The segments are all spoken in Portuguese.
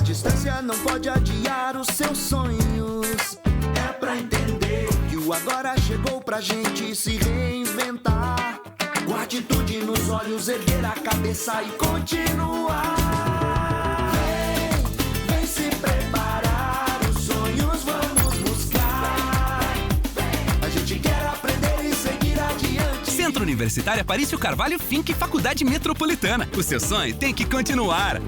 distância não pode adiar os seus sonhos. É pra entender que o agora chegou pra gente se reinventar. Com atitude nos olhos, erguer a cabeça e continuar. Vem se preparar, os sonhos vamos buscar. A gente quer aprender e seguir adiante. Centro Universitário Aparício Carvalho Finca e Faculdade Metropolitana. O seu sonho tem que continuar.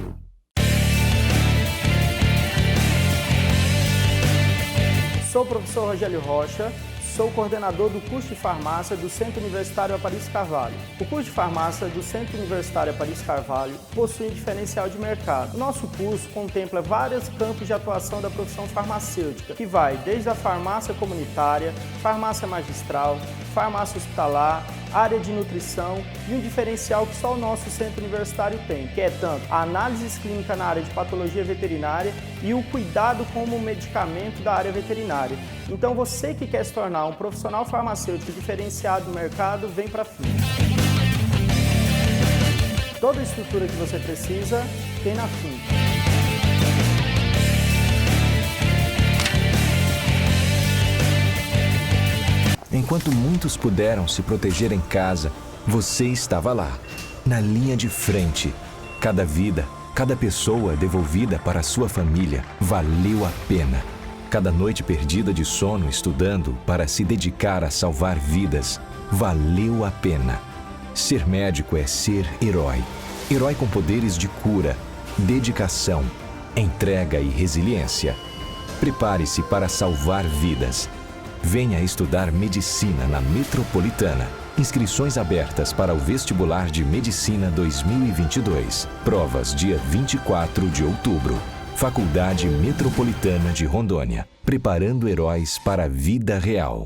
Sou o professor Rogério Rocha, sou coordenador do curso de farmácia do Centro Universitário Aparício Carvalho. O curso de farmácia do Centro Universitário Aparício Carvalho possui um diferencial de mercado. O nosso curso contempla vários campos de atuação da profissão farmacêutica, que vai desde a farmácia comunitária, farmácia magistral, farmácia hospitalar, área de nutrição e um diferencial que só o nosso centro universitário tem, que é tanto a análise clínica na área de patologia veterinária e o cuidado com o medicamento da área veterinária. Então você que quer se tornar um profissional farmacêutico diferenciado no mercado, vem para a Finca. Toda a estrutura que você precisa tem na Finca. Enquanto muitos puderam se proteger em casa, você estava lá, na linha de frente. Cada vida, cada pessoa devolvida para a sua família valeu a pena. Cada noite perdida de sono estudando para se dedicar a salvar vidas valeu a pena. Ser médico é ser herói. Herói com poderes de cura, dedicação, entrega e resiliência. Prepare-se para salvar vidas. Venha estudar medicina na Metropolitana. Inscrições abertas para o vestibular de Medicina 2022. Provas dia 24 de outubro. Faculdade Metropolitana de Rondônia. Preparando heróis para a vida real.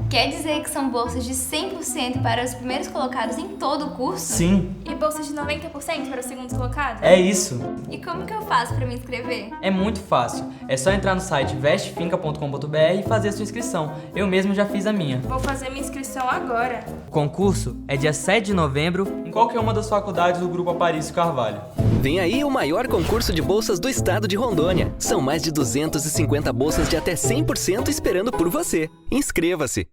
Quer dizer que são bolsas de 100% para os primeiros colocados em todo o curso? Sim. E bolsas de 90% para os segundos colocados? É isso. E como que eu faço para me inscrever? É muito fácil. É só entrar no site vestefinca.com.br e fazer a sua inscrição. Eu mesmo já fiz a minha. Vou fazer minha inscrição agora. O concurso é dia 7 de novembro em qualquer uma das faculdades do Grupo Aparício Carvalho. Vem aí o maior concurso de bolsas do estado de Rondônia. São mais de 250 bolsas de até 100% esperando por você. Inscreva-se!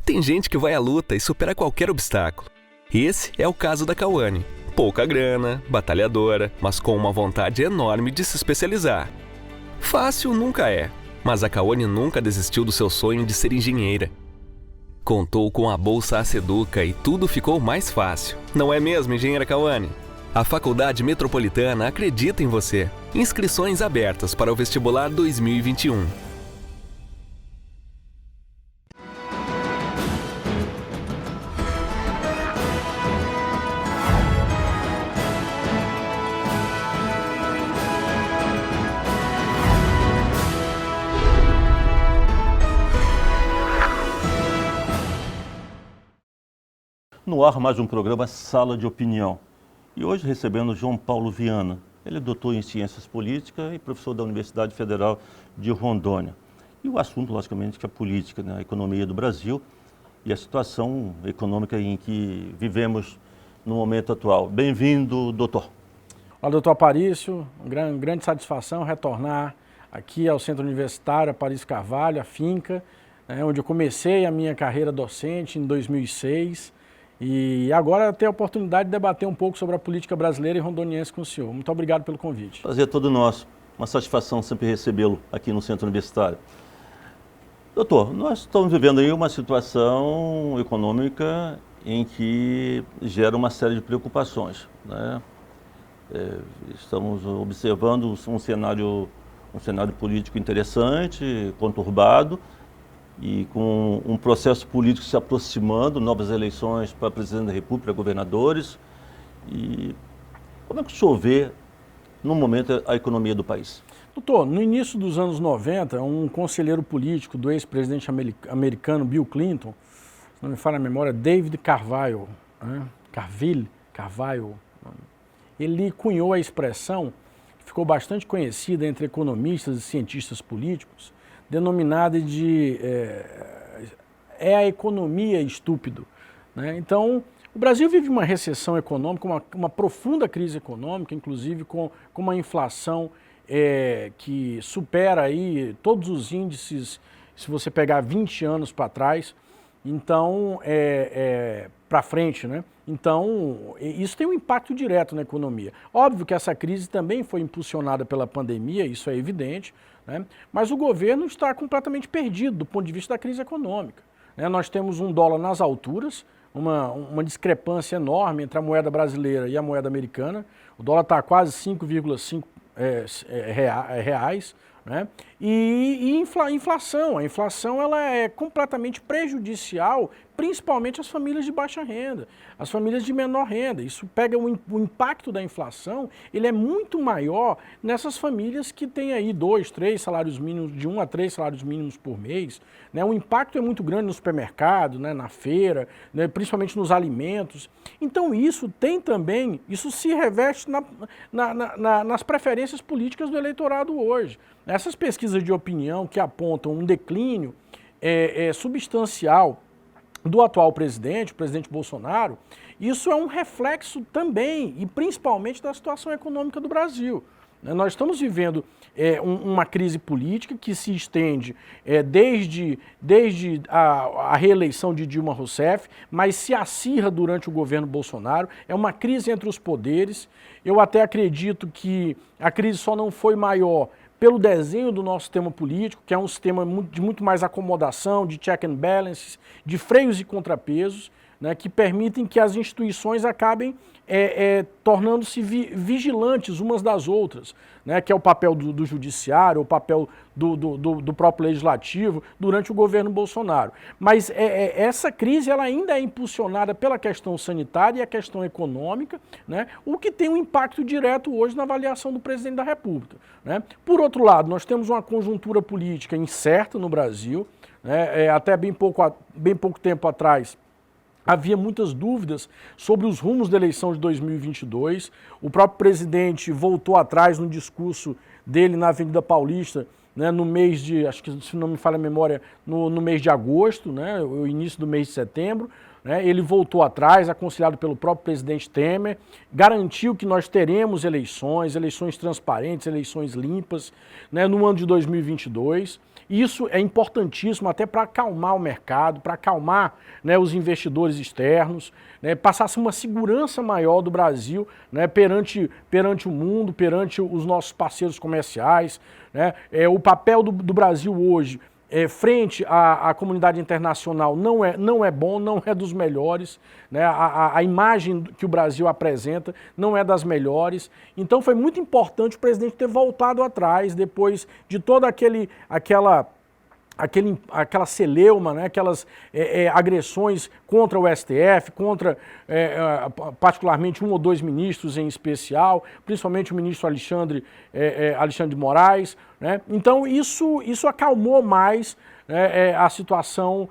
Tem gente que vai à luta e supera qualquer obstáculo. Esse é o caso da Cauane. Pouca grana, batalhadora, mas com uma vontade enorme de se especializar. Fácil nunca é, mas a Cauane nunca desistiu do seu sonho de ser engenheira. Contou com a Bolsa Aceduca e tudo ficou mais fácil. Não é mesmo, engenheira Cauane? A Faculdade Metropolitana acredita em você. Inscrições abertas para o vestibular 2021. No ar, mais um programa Sala de Opinião. E hoje recebendo João Paulo Viana. Ele é doutor em Ciências Políticas e professor da Universidade Federal de Rondônia. E o assunto, logicamente, que é a política, né? A economia do Brasil e a situação econômica em que vivemos no momento atual. Bem-vindo, doutor. Olá, doutor Aparício. Grande satisfação retornar aqui ao Centro Universitário Aparício Carvalho, a Finca, onde eu comecei a minha carreira docente em 2006. E agora ter a oportunidade de debater um pouco sobre a política brasileira e rondoniense com o senhor. Muito obrigado pelo convite. Prazer todo nosso. Uma satisfação sempre recebê-lo aqui no Centro Universitário. Doutor, nós estamos vivendo aí uma situação econômica em que gera uma série de preocupações, né? Estamos observando um cenário político interessante, conturbado, e com um processo político se aproximando, novas eleições para presidente da República, governadores. E como é que o senhor vê, no momento, a economia do país? Doutor, no início dos anos 90, um conselheiro político do ex-presidente americano Bill Clinton, se não me falha a memória, David Carvalho, ele cunhou a expressão, que ficou bastante conhecida entre economistas e cientistas políticos, denominada de a economia estúpido, né? Então, O Brasil vive uma recessão econômica, uma profunda crise econômica, inclusive com uma inflação que supera aí todos os índices, se você pegar 20 anos para trás, então, para frente, né? Então, isso tem um impacto direto na economia. Óbvio que essa crise também foi impulsionada pela pandemia, isso é evidente, né? Mas o governo está completamente perdido do ponto de vista da crise econômica, né? Nós temos um dólar nas alturas, uma discrepância enorme entre a moeda brasileira e a moeda americana. O dólar está a quase 5,5 reais, né? E inflação. A inflação ela é completamente prejudicial, principalmente às famílias de baixa renda, às famílias de menor renda. Isso pega o impacto da inflação, ele é muito maior nessas famílias que têm aí 2, 3 salários mínimos, de 1 a 3 salários mínimos por mês, né? O impacto é muito grande no supermercado, né? Na feira, né? Principalmente nos alimentos. Então isso se reveste nas preferências políticas do eleitorado hoje. Essas pesquisas de opinião que apontam um declínio substancial do atual presidente, o presidente Bolsonaro, isso é um reflexo também e principalmente da situação econômica do Brasil. Nós estamos vivendo uma crise política que se estende desde a reeleição de Dilma Rousseff, mas se acirra durante o governo Bolsonaro. É uma crise entre os poderes. Eu até acredito que a crise só não foi maior pelo desenho do nosso sistema político, que é um sistema de muito mais acomodação, de check and balances, de freios e contrapesos, né, que permitem que as instituições acabem tornando-se vigilantes umas das outras, né, que é o papel do judiciário, o papel do próprio legislativo durante o governo Bolsonaro. Mas essa crise ela ainda é impulsionada pela questão sanitária e a questão econômica, né, o que tem um impacto direto hoje na avaliação do presidente da República, né. Por outro lado, nós temos uma conjuntura política incerta no Brasil, né, até bem pouco tempo atrás, havia muitas dúvidas sobre os rumos da eleição de 2022. O próprio presidente voltou atrás no discurso dele na Avenida Paulista, né, no mês de, acho que se não me falha a memória, no mês de agosto, né, o início do mês de setembro. Né, ele voltou atrás, aconselhado pelo próprio presidente Temer, garantiu que nós teremos eleições transparentes, eleições limpas, né, no ano de 2022. Isso é importantíssimo até para acalmar o mercado, para acalmar, né, os investidores externos, né, passar-se uma segurança maior do Brasil, né, perante o mundo, perante os nossos parceiros comerciais. Né. O papel do Brasil hoje frente à comunidade internacional não é bom, não é dos melhores, né? A imagem que o Brasil apresenta não é das melhores. Então foi muito importante o presidente ter voltado atrás depois de toda aquela celeuma, né? Aquelas agressões contra o STF, contra particularmente 1 ou 2 ministros em especial, principalmente o ministro Alexandre de Moraes. Né? Então isso acalmou mais, né, a situação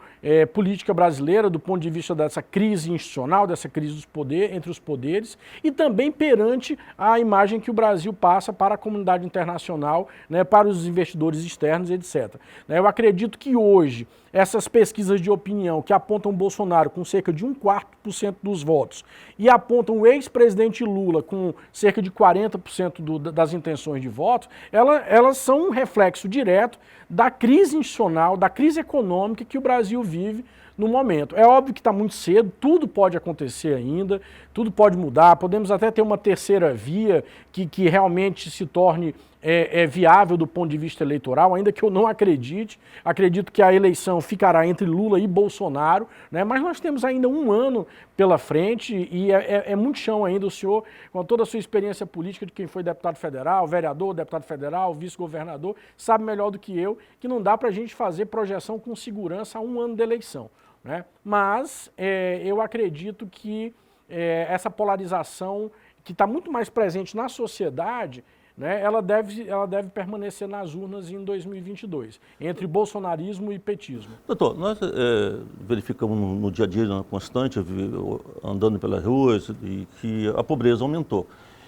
política brasileira do ponto de vista dessa crise institucional, dessa crise entre os poderes e também perante a imagem que o Brasil passa para a comunidade internacional, né, para os investidores externos, etc. Eu acredito que hoje essas pesquisas de opinião que apontam Bolsonaro com cerca de 1/4% dos votos e apontam o ex-presidente Lula com cerca de 40% das intenções de voto, elas são um reflexo direto da crise institucional, da crise econômica que o Brasil vive no momento. É óbvio que está muito cedo, tudo pode acontecer ainda, tudo pode mudar, podemos até ter uma terceira via que realmente se torne viável do ponto de vista eleitoral, ainda que eu não acredite. Acredito que a eleição ficará entre Lula e Bolsonaro, né? Mas nós temos ainda um ano pela frente e é muito chão ainda. O senhor, com toda a sua experiência política de quem foi deputado federal, vereador, deputado federal, vice-governador, sabe melhor do que eu que não dá para a gente fazer projeção com segurança a um ano da eleição, né? Mas eu acredito que essa polarização que está muito mais presente na sociedade, né, ela deve permanecer nas urnas em 2022, entre bolsonarismo e petismo. Doutor, nós verificamos no dia a dia, na constante, andando pelas ruas, e que a pobreza aumentou.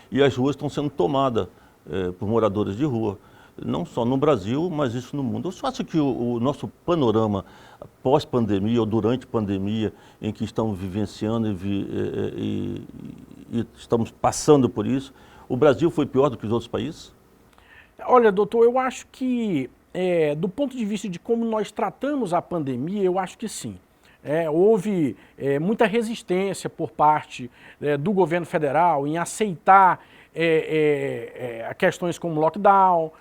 E as ruas estão sendo tomadas por moradores de rua. não só no Brasil, mas isso no mundo. Você acha que o nosso panorama pós-pandemia ou durante a pandemia, em que estamos vivenciando e estamos passando por isso, o Brasil foi pior do que os outros países? Olha, doutor, eu acho que, do ponto de vista de como nós tratamos a pandemia, eu acho que sim. Houve muita resistência por parte do governo federal em aceitar questões como lockdown,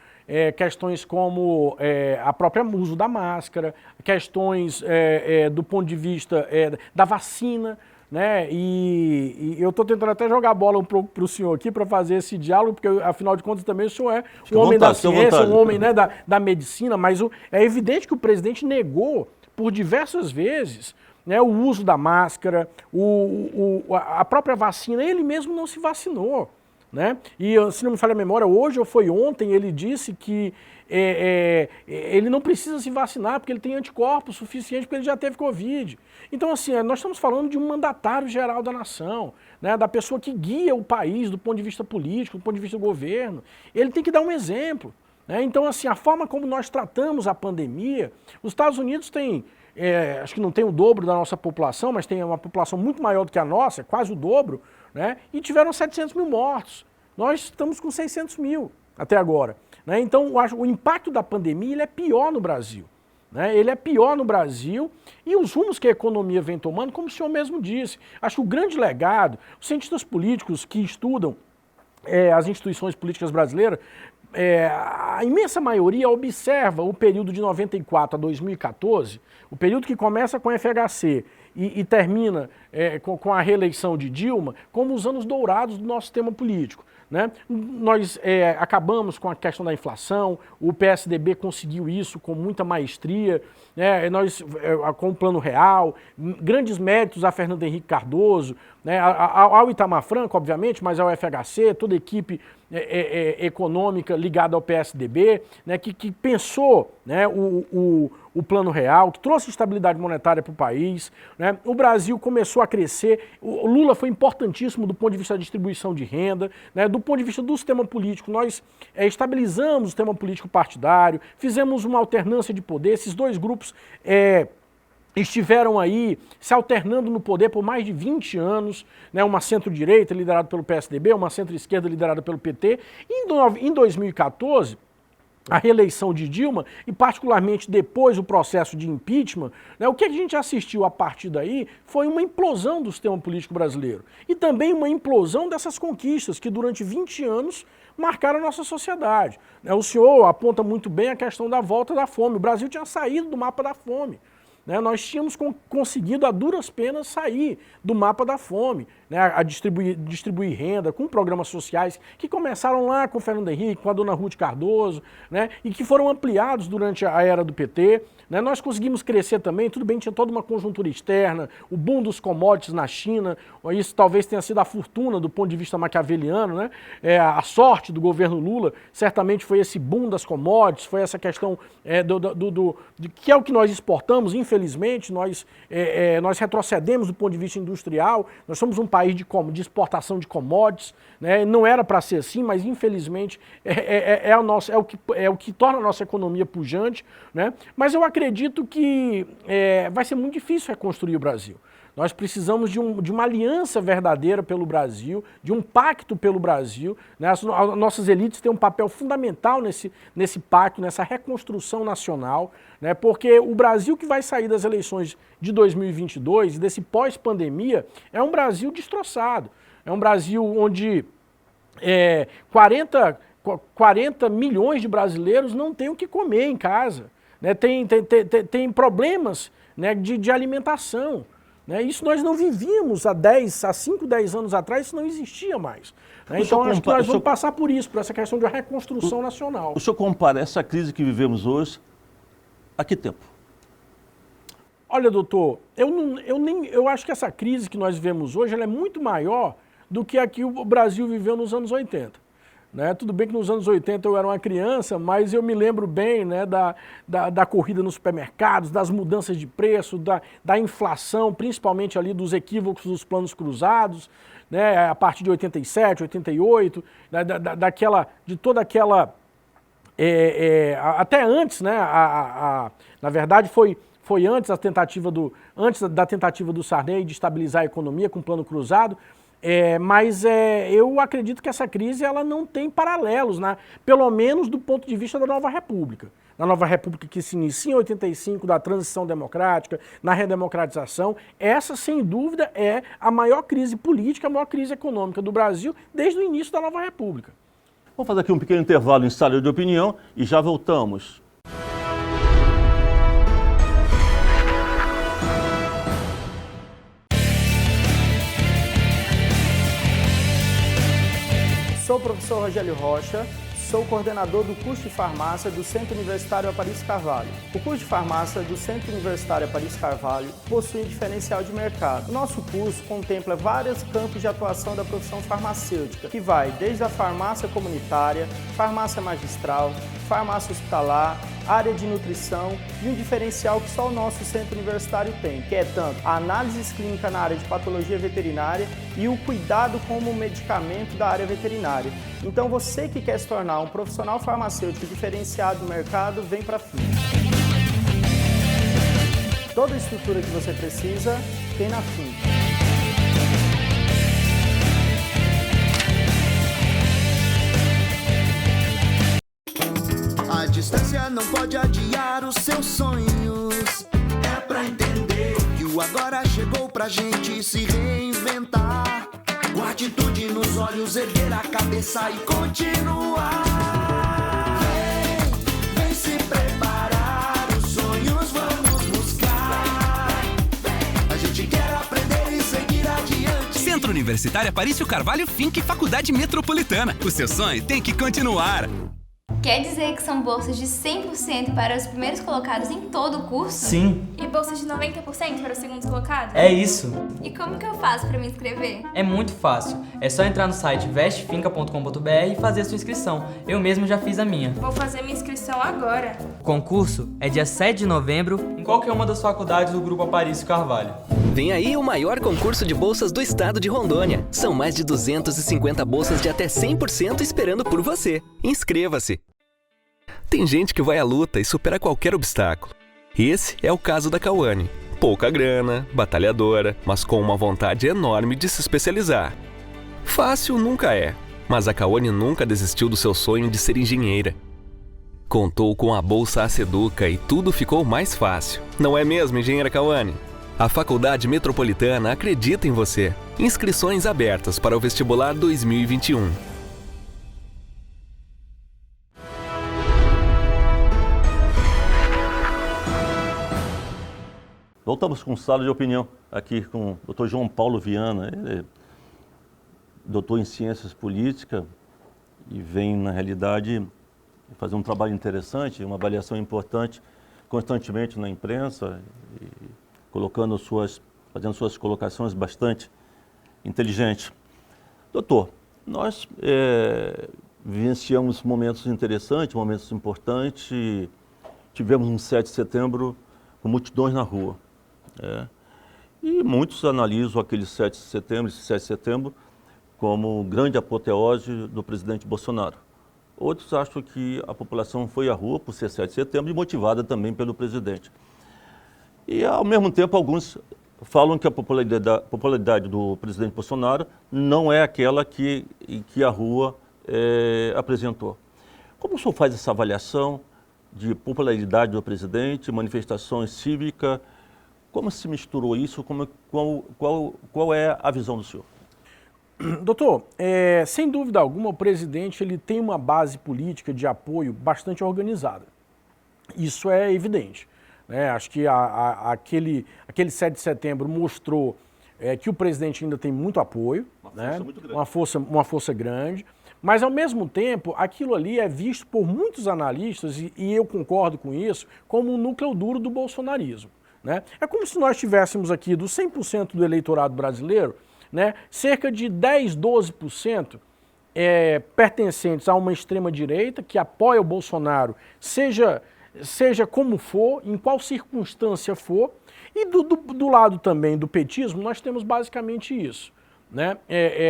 questões como a própria uso da máscara, questões do ponto de vista da vacina, né? E eu estou tentando até jogar a bola um pouco para o senhor aqui para fazer esse diálogo, porque afinal de contas também o senhor é um homem da ciência, um homem, né, da medicina, mas é evidente que o presidente negou por diversas vezes, né, o uso da máscara, a própria vacina. Ele mesmo não se vacinou, né? E se não me falha a memória, hoje ou foi ontem, ele disse que ele não precisa se vacinar porque ele tem anticorpos suficientes, porque ele já teve Covid. Então, assim, nós estamos falando de um mandatário geral da nação, né, da pessoa que guia o país do ponto de vista político, do ponto de vista do governo. Ele tem que dar um exemplo, né? Então, assim, a forma como nós tratamos a pandemia, os Estados Unidos têm, acho que não tem o dobro da nossa população, mas tem uma população muito maior do que a nossa, quase o dobro, né? E tiveram 700 mil mortos. Nós estamos com 600 mil até agora, né? Então, o impacto da pandemia ele é pior no Brasil, né? Ele é pior no Brasil e os rumos que a economia vem tomando, como o senhor mesmo disse. Acho que o grande legado, os cientistas políticos que estudam as instituições políticas brasileiras, a imensa maioria observa o período de 94 a 2014, o período que começa com a FHC e termina com a reeleição de Dilma, como os anos dourados do nosso sistema político, né? Nós acabamos com a questão da inflação, o PSDB conseguiu isso com muita maestria, né? Nós, com o Plano Real, grandes méritos a Fernando Henrique Cardoso, né? Ao Itamar Franco, obviamente, mas ao FHC, toda a equipe econômica ligada ao PSDB, né? que pensou, né, o Plano Real, que trouxe estabilidade monetária para o país, né? O Brasil começou a crescer, o Lula foi importantíssimo do ponto de vista da distribuição de renda, né? Do ponto de vista do sistema político, nós estabilizamos o sistema político partidário, fizemos uma alternância de poder, esses dois grupos estiveram aí se alternando no poder por mais de 20 anos, né? Uma centro-direita liderada pelo PSDB, uma centro-esquerda liderada pelo PT. Em 2014, a reeleição de Dilma, e particularmente depois o processo de impeachment, né, o que a gente assistiu a partir daí foi uma implosão do sistema político brasileiro. E também uma implosão dessas conquistas que durante 20 anos marcaram a nossa sociedade. O senhor aponta muito bem a questão da volta da fome. O Brasil tinha saído do mapa da fome, né? Nós tínhamos conseguido a duras penas sair do mapa da fome, né? A distribuir renda com programas sociais que começaram lá com o Fernando Henrique, com a dona Ruth Cardoso, né? E que foram ampliados durante a era do PT. Né? Nós conseguimos crescer também, tudo bem, tinha toda uma conjuntura externa, o boom dos commodities na China, isso talvez tenha sido a fortuna do ponto de vista maquiaveliano, né? A sorte do governo Lula certamente foi esse boom das commodities, foi essa questão que é o que nós exportamos. Infelizmente, nós retrocedemos do ponto de vista industrial, nós somos um país de exportação de commodities, né? Não era para ser assim, mas infelizmente é o que torna a nossa economia pujante, né? Mas eu acredito que vai ser muito difícil reconstruir o Brasil. Nós precisamos de uma aliança verdadeira pelo Brasil, de um pacto pelo Brasil, né? As nossas elites têm um papel fundamental nesse pacto, nessa reconstrução nacional, né? Porque o Brasil que vai sair das eleições de 2022, desse pós-pandemia, é um Brasil destroçado. É um Brasil onde 40 milhões de brasileiros não têm o que comer em casa, né? Tem problemas, né, de alimentação. Né? Isso nós não vivíamos há 5, 10 anos atrás, isso não existia mais. Né? Então acho que nós vamos passar por isso, por essa questão de reconstrução nacional. O senhor compara essa crise que vivemos hoje a que tempo? Olha, doutor, eu acho que essa crise que nós vivemos hoje ela é muito maior do que a que o Brasil viveu nos anos 80. Né? Tudo bem que nos anos 80 eu era uma criança, mas eu me lembro bem, né, da corrida nos supermercados, das mudanças de preço, da inflação, principalmente ali dos equívocos dos planos cruzados, né, a partir de 87, 88, né, de toda aquela até antes, né, na verdade foi antes da tentativa do Sarney de estabilizar a economia com o plano cruzado, mas eu acredito que essa crise ela não tem paralelos, né, pelo menos do ponto de vista da Nova República. Na Nova República que se inicia em 85, da transição democrática, na redemocratização, essa sem dúvida é a maior crise política, a maior crise econômica do Brasil desde o início da Nova República. Vamos fazer aqui um pequeno intervalo em sala de opinião e já voltamos. Sou o professor Rogério Rocha, sou coordenador do curso de farmácia do Centro Universitário Aparício Carvalho. O curso de farmácia do Centro Universitário Aparício Carvalho possui diferencial de mercado. O nosso curso contempla vários campos de atuação da profissão farmacêutica, que vai desde a farmácia comunitária, farmácia magistral, farmácia hospitalar, área de nutrição e um diferencial que só o nosso centro universitário tem, que é tanto a análise clínica na área de patologia veterinária e o cuidado com o medicamento da área veterinária. Então você que quer se tornar um profissional farmacêutico diferenciado no mercado, vem para a FIM. Toda a estrutura que você precisa tem na FIM. A distância não pode adiar os seus sonhos. É pra entender que o agora chegou pra gente se reinventar. Com atitude nos olhos, erguer a cabeça e continuar. Vem se preparar, os sonhos vamos buscar. A gente quer aprender e seguir adiante. Centro Universitário Aparício Carvalho Finck Faculdade Metropolitana. O seu sonho tem que continuar. Quer dizer que são bolsas de 100% para os primeiros colocados em todo o curso? Sim. E bolsas de 90% para os segundos colocados? É isso. E como que eu faço para me inscrever? É muito fácil. É só entrar no site vestefinca.com.br e fazer a sua inscrição. Eu mesmo já fiz a minha. Vou fazer minha inscrição agora. O concurso é dia 7 de novembro em qualquer uma das faculdades do Grupo Aparício Carvalho. Vem aí o maior concurso de bolsas do estado de Rondônia. São mais de 250 bolsas de até 100% esperando por você. Inscreva-se! Tem gente que vai à luta e supera qualquer obstáculo. Esse é o caso da Cauane. Pouca grana, batalhadora, mas com uma vontade enorme de se especializar. Fácil nunca é, mas a Cauane nunca desistiu do seu sonho de ser engenheira. Contou com a Bolsa Aceduca e tudo ficou mais fácil. Não é mesmo, engenheira Cauane? A Faculdade Metropolitana acredita em você. Inscrições abertas para o vestibular 2021. Voltamos com sala de opinião, aqui com o Dr. João Paulo Viana. Ele é doutor em Ciências Políticas e vem, na realidade, fazer um trabalho interessante, uma avaliação importante constantemente na imprensa, e fazendo suas colocações bastante inteligentes. Doutor, nós vivenciamos momentos interessantes, momentos importantes. Tivemos um 7 de setembro com multidões na rua. E muitos analisam aquele 7 de setembro, como grande apoteose do presidente Bolsonaro. Outros acham que a população foi à rua por ser 7 de setembro e motivada também pelo presidente. E, ao mesmo tempo, alguns falam que a popularidade do presidente Bolsonaro não é aquela que a rua apresentou. Como o senhor faz essa avaliação de popularidade do presidente, manifestações cívicas? Como se misturou isso? Qual é a visão do senhor? Doutor, sem dúvida alguma, o presidente ele tem uma base política de apoio bastante organizada. Isso é evidente. Né? Acho que aquele 7 de setembro mostrou que o presidente ainda tem muito apoio, uma força grande, mas ao mesmo tempo aquilo ali é visto por muitos analistas, e eu concordo com isso, como um núcleo duro do bolsonarismo. Né? É como se nós tivéssemos aqui, dos 100% do eleitorado brasileiro, né, cerca de 10, 12% pertencentes a uma extrema-direita que apoia o Bolsonaro, seja como for, em qual circunstância for, e do lado também do petismo, nós temos basicamente isso. né,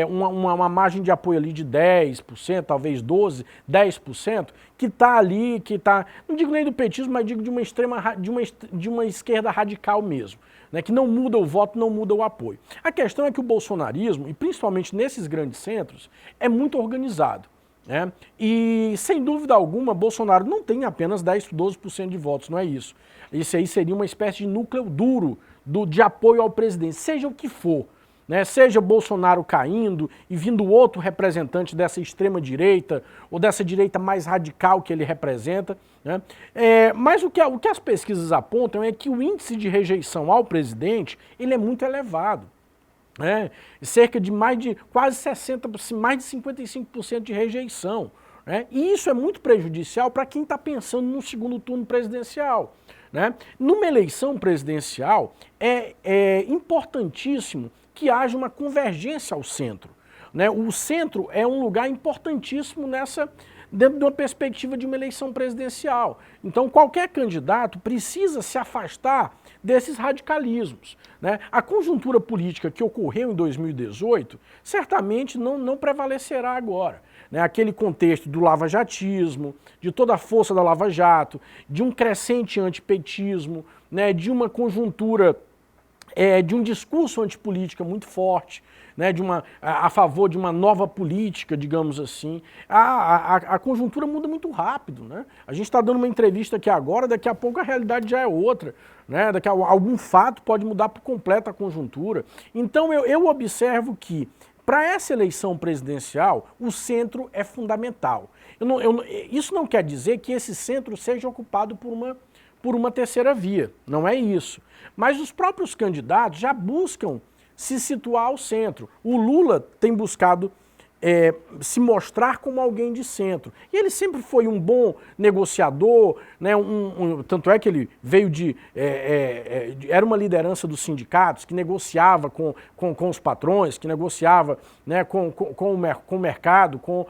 uma margem de apoio ali de 10%, talvez 12%, 10%, que está ali, que está, não digo nem do petismo, mas digo de uma esquerda radical mesmo, né, que não muda o voto, não muda o apoio. A questão é que o bolsonarismo, e principalmente nesses grandes centros, é muito organizado. Né? E, sem dúvida alguma, Bolsonaro não tem apenas 10, 12% de votos, não é isso. Isso aí seria uma espécie de núcleo duro de apoio ao presidente, seja o que for. Né, seja Bolsonaro caindo e vindo outro representante dessa extrema-direita ou dessa direita mais radical que ele representa. Né, mas o que as pesquisas apontam é que o índice de rejeição ao presidente ele é muito elevado. Né, cerca de quase 60%, mais de 55% de rejeição. Né, e isso é muito prejudicial para quem está pensando no segundo turno presidencial. Né. Numa eleição presidencial é importantíssimo que haja uma convergência ao centro. Né? O centro é um lugar importantíssimo dentro de uma perspectiva de uma eleição presidencial. Então, qualquer candidato precisa se afastar desses radicalismos. Né? A conjuntura política que ocorreu em 2018 certamente não prevalecerá agora. Né? Aquele contexto do lavajatismo, de toda a força da Lava Jato, de um crescente antipetismo, né? De uma conjuntura de um discurso antipolítica muito forte, né, a favor de uma nova política, digamos assim. A conjuntura muda muito rápido. Né? A gente está dando uma entrevista aqui agora, daqui a pouco a realidade já é outra. Né? Daqui a algum fato pode mudar por completo a conjuntura. Então eu observo que, para essa eleição presidencial, o centro é fundamental. Isso não quer dizer que esse centro seja ocupado por uma terceira via, não é isso. Mas os próprios candidatos já buscam se situar ao centro. O Lula tem buscado se mostrar como alguém de centro. E ele sempre foi um bom negociador, né, tanto é que ele veio era uma liderança dos sindicatos, que negociava com os patrões, que negociava, né, com o mercado, com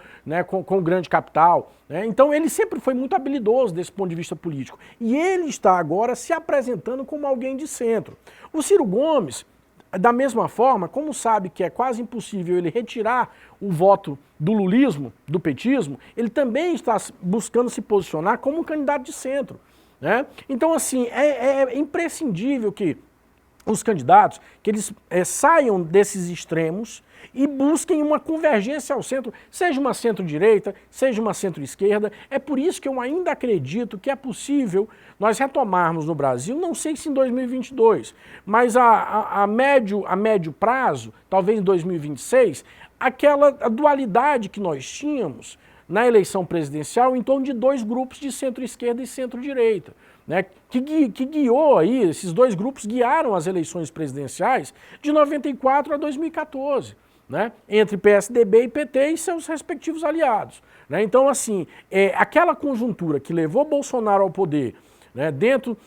o grande capital. Né? Então ele sempre foi muito habilidoso desse ponto de vista político. E ele está agora se apresentando como alguém de centro. O Ciro Gomes, da mesma forma, como sabe que é quase impossível ele retirar o voto do lulismo, do petismo, ele também está buscando se posicionar como um candidato de centro. Né? Então, assim, é imprescindível que os candidatos, que eles saiam desses extremos e busquem uma convergência ao centro, seja uma centro-direita, seja uma centro-esquerda. É por isso que eu ainda acredito que é possível nós retomarmos no Brasil, não sei se em 2022, mas a médio prazo, talvez em 2026, aquela dualidade que nós tínhamos na eleição presidencial em torno de dois grupos de centro-esquerda e centro-direita. Né, que guiou aí, esses dois grupos guiaram as eleições presidenciais de 94 a 2014, né, entre PSDB e PT e seus respectivos aliados. Né, então, assim, aquela conjuntura que levou Bolsonaro ao poder, né, dentro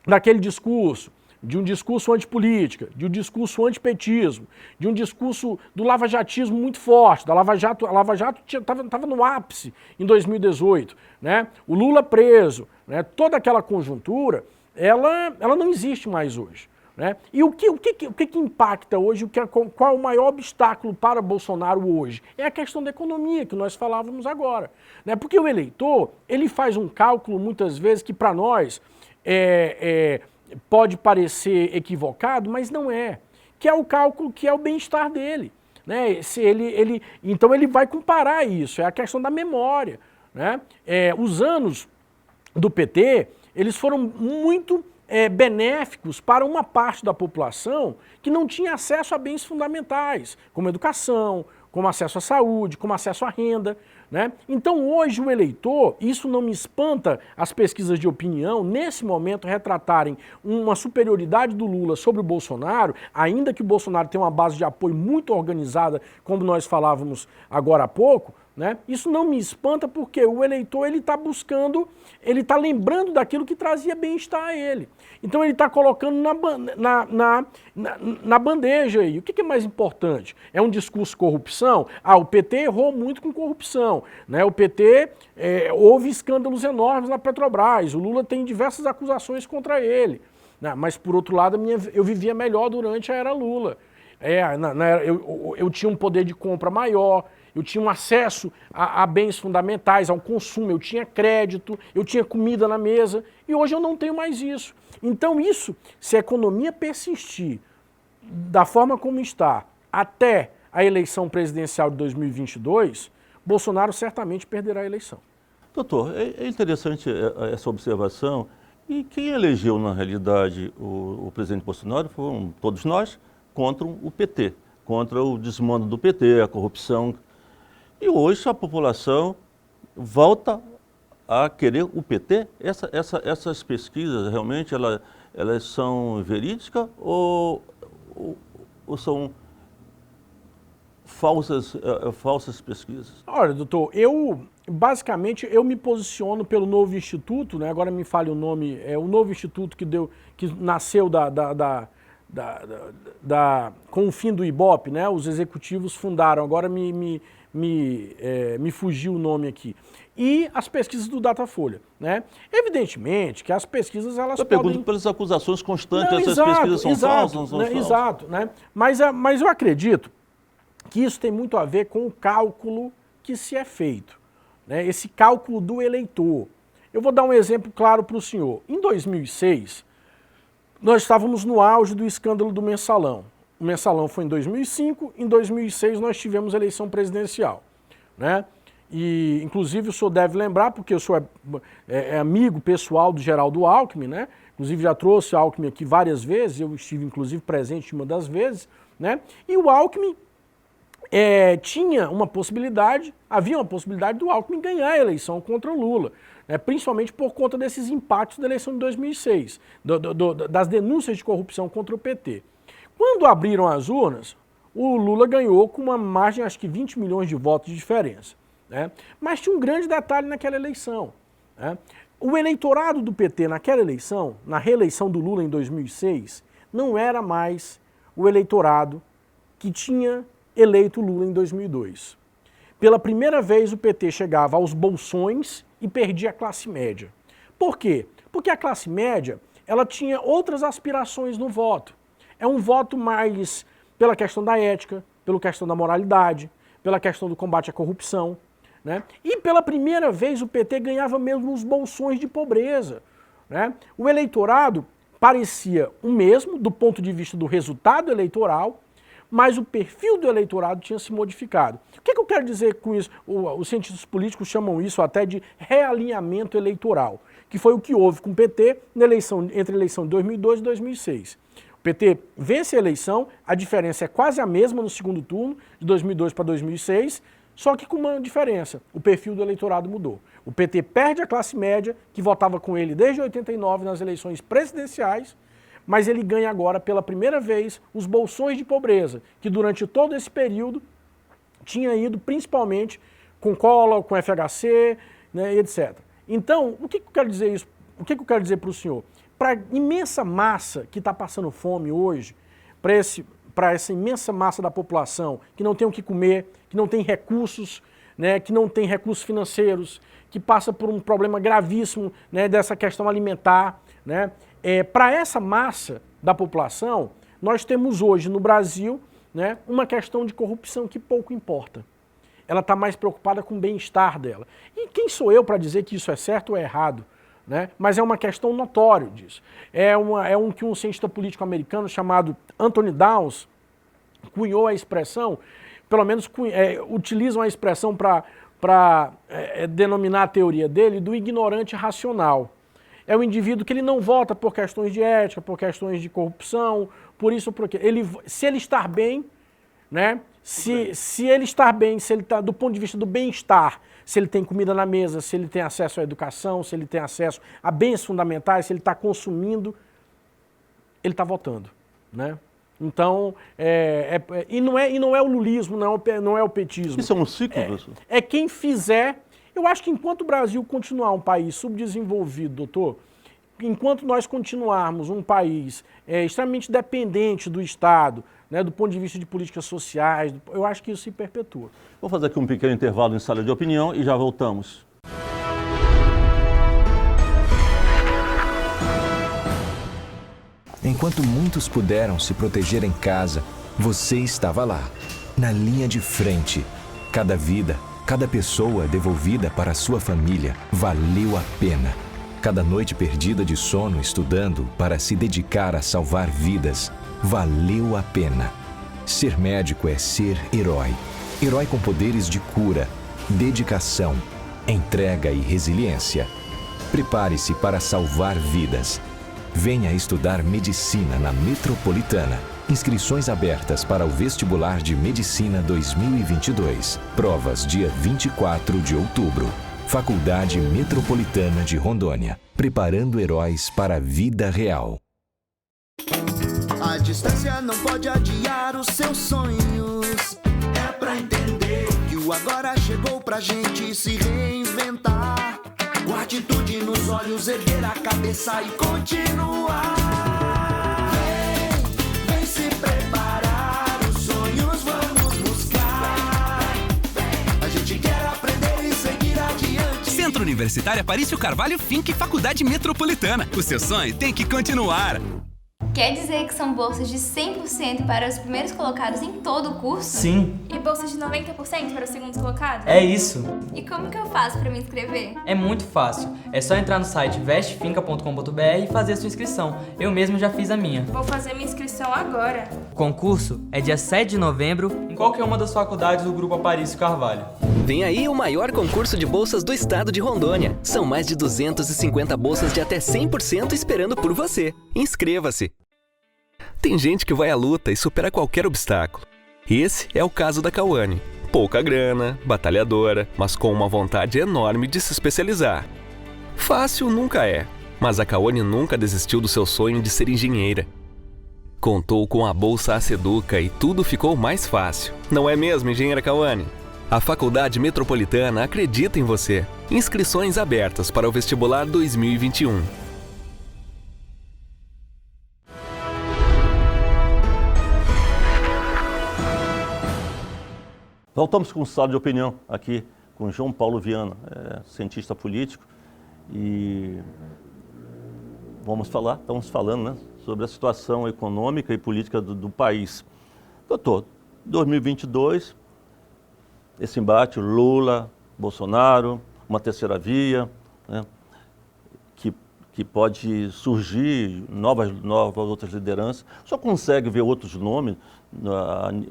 daquele discurso, de um discurso antipolítica, de um discurso antipetismo, de um discurso do lavajatismo muito forte. A Lava Jato estava no ápice em 2018. Né? O Lula preso, né? Toda aquela conjuntura, ela não existe mais hoje. Né? E o que impacta hoje, qual é o maior obstáculo para Bolsonaro hoje? É a questão da economia, que nós falávamos agora. Né? Porque o eleitor, ele faz um cálculo, muitas vezes, que para nós pode parecer equivocado, mas não é. Que é o cálculo, que é o bem-estar dele. Né? Então ele vai comparar isso, é a questão da memória. Né? Os anos do PT, eles foram muito benéficos para uma parte da população que não tinha acesso a bens fundamentais, como educação, como acesso à saúde, como acesso à renda. Né? Então hoje o eleitor, isso não me espanta as pesquisas de opinião, nesse momento retratarem uma superioridade do Lula sobre o Bolsonaro, ainda que o Bolsonaro tenha uma base de apoio muito organizada, como nós falávamos agora há pouco, né? Isso não me espanta porque o eleitor ele está buscando, ele está lembrando daquilo que trazia bem-estar a ele. Então ele está colocando na bandeja aí. O que é mais importante? É um discurso de corrupção? O PT errou muito com corrupção. Né? O PT, houve escândalos enormes na Petrobras. O Lula tem diversas acusações contra ele. Né? Mas, por outro lado, eu vivia melhor durante a era Lula. Eu tinha um poder de compra maior, eu tinha um acesso a bens fundamentais, ao consumo, eu tinha crédito, eu tinha comida na mesa, e hoje eu não tenho mais isso. Então isso, se a economia persistir da forma como está até a eleição presidencial de 2022, Bolsonaro certamente perderá a eleição. Doutor, é interessante essa observação. E quem elegeu, na realidade, o presidente Bolsonaro foram todos nós contra o PT, contra o desmando do PT, a corrupção. E hoje a população volta a querer o PT? Essas pesquisas realmente elas são verídicas ou são falsas pesquisas? Olha, doutor, basicamente eu me posiciono pelo novo instituto, né? Agora me fale o nome, o novo instituto que nasceu com o fim do Ibope, né? Os executivos fundaram, agora me fugiu o nome aqui. E as pesquisas do Datafolha, né? Evidentemente que as pesquisas elas eu podem... pergunto pelas acusações constantes, essas pesquisas são falsas, não são falsas? Exato, né? Mas eu acredito que isso tem muito a ver com o cálculo que se é feito, né? Esse cálculo do eleitor. Eu vou dar um exemplo claro para o senhor. Em 2006, nós estávamos no auge do escândalo do Mensalão. O Mensalão foi em 2005, em 2006 nós tivemos eleição presidencial, né? E, inclusive, o senhor deve lembrar, porque o senhor é amigo pessoal do Geraldo Alckmin, né? Inclusive, já trouxe o Alckmin aqui várias vezes, eu estive, inclusive, presente uma das vezes, né? E o Alckmin havia uma possibilidade do Alckmin ganhar a eleição contra o Lula, né? Principalmente por conta desses impactos da eleição de 2006, das denúncias de corrupção contra o PT. Quando abriram as urnas, o Lula ganhou com uma margem, acho que 20 milhões de votos de diferença, né? Mas tinha um grande detalhe naquela eleição, né? O eleitorado do PT naquela eleição, na reeleição do Lula em 2006, não era mais o eleitorado que tinha eleito Lula em 2002. Pela primeira vez o PT chegava aos bolsões e perdia a classe média. Por quê? Porque a classe média ela tinha outras aspirações no voto. É um voto mais pela questão da ética, pela questão da moralidade, pela questão do combate à corrupção, né? E pela primeira vez o PT ganhava mesmo os bolsões de pobreza, né? O eleitorado parecia o mesmo do ponto de vista do resultado eleitoral, mas o perfil do eleitorado tinha se modificado. O que eu quero dizer com isso? Os cientistas políticos chamam isso até de realinhamento eleitoral, que foi o que houve com o PT entre a eleição de 2002 e 2006. O PT vence a eleição, a diferença é quase a mesma no segundo turno, de 2002 para 2006, só que com uma diferença, o perfil do eleitorado mudou. O PT perde a classe média, que votava com ele desde 89 nas eleições presidenciais, mas ele ganha agora, pela primeira vez, os bolsões de pobreza, que durante todo esse período tinha ido principalmente com Collor, com FHC, né, etc. Então, o que eu quero dizer isso? O que eu quero dizer para o senhor? Para a imensa massa que está passando fome hoje, para essa imensa massa da população que não tem o que comer, que não tem recursos, né, que não tem recursos financeiros, que passa por um problema gravíssimo, né, dessa questão alimentar, né, para essa massa da população, nós temos hoje no Brasil, né, uma questão de corrupção que pouco importa. Ela está mais preocupada com o bem-estar dela. E quem sou eu para dizer que isso é certo ou é errado? Né? Mas é uma questão notória disso. Que um cientista político americano chamado Anthony Downs cunhou a expressão, pelo menos utilizam a expressão para denominar a teoria dele, do ignorante racional. É o indivíduo que ele não vota por questões de ética, por questões de corrupção, por isso, porque se ele estar bem, né? Se ele estar bem, se ele está do ponto de vista do bem-estar, se ele tem comida na mesa, se ele tem acesso à educação, se ele tem acesso a bens fundamentais, se ele está consumindo, ele está votando, né? Então, e não é o lulismo, não é o petismo. Isso é um ciclo, professor? É quem fizer. Eu acho que enquanto o Brasil continuar um país subdesenvolvido, doutor, enquanto nós continuarmos um país extremamente dependente do Estado, né, do ponto de vista de políticas sociais, eu acho que isso se perpetua. Vou fazer aqui um pequeno intervalo em sala de opinião e já voltamos. Enquanto muitos puderam se proteger em casa, Você estava lá, na linha de frente. Cada vida, cada pessoa devolvida para sua família valeu a pena. Cada noite perdida de sono estudando para se dedicar a salvar vidas valeu a pena. Ser médico é ser herói. Herói com poderes de cura, dedicação, entrega e resiliência. Prepare-se para salvar vidas. Venha estudar medicina na Metropolitana. Inscrições abertas para o vestibular de Medicina 2022. Provas dia 24 de outubro. Faculdade Metropolitana de Rondônia. Preparando heróis para a vida real. A distância não pode adiar os seus sonhos. É pra entender que o agora chegou pra gente se reinventar. Com atitude nos olhos, erguer a cabeça e continuar. Vem se preparar, os sonhos vamos buscar. A gente quer aprender e seguir adiante. Centro Universitário Aparício Carvalho Fink Faculdade Metropolitana. O seu sonho tem que continuar. Quer dizer que são bolsas de 100% para os primeiros colocados em todo o curso? Sim. E bolsas de 90% para os segundos colocados? É isso. E como que eu faço para me inscrever? É muito fácil. É só entrar no site vestefinca.com.br e fazer a sua inscrição. Eu mesmo já fiz a minha. Vou fazer minha inscrição agora. O concurso é dia 7 de novembro em qualquer uma das faculdades do Grupo Aparício Carvalho. Vem aí o maior concurso de bolsas do estado de Rondônia. São mais de 250 bolsas de até 100% esperando por você. Inscreva-se! Tem gente que vai à luta e supera qualquer obstáculo. Esse é o caso da Cauane. Pouca grana, batalhadora, mas com uma vontade enorme de se especializar. Fácil nunca é, mas a Cauane nunca desistiu do seu sonho de ser engenheira. Contou com a Bolsa Aceduca e tudo ficou mais fácil. Não é mesmo, engenheira Cauane? A Faculdade Metropolitana acredita em você. Inscrições abertas para o vestibular 2021. Voltamos com o estado de opinião aqui com João Paulo Viana, cientista político, e estamos falando, né, sobre a situação econômica e política do país. Doutor, 2022, esse embate Lula, Bolsonaro, uma terceira via, né, que pode surgir novas outras lideranças. Só consegue ver outros nomes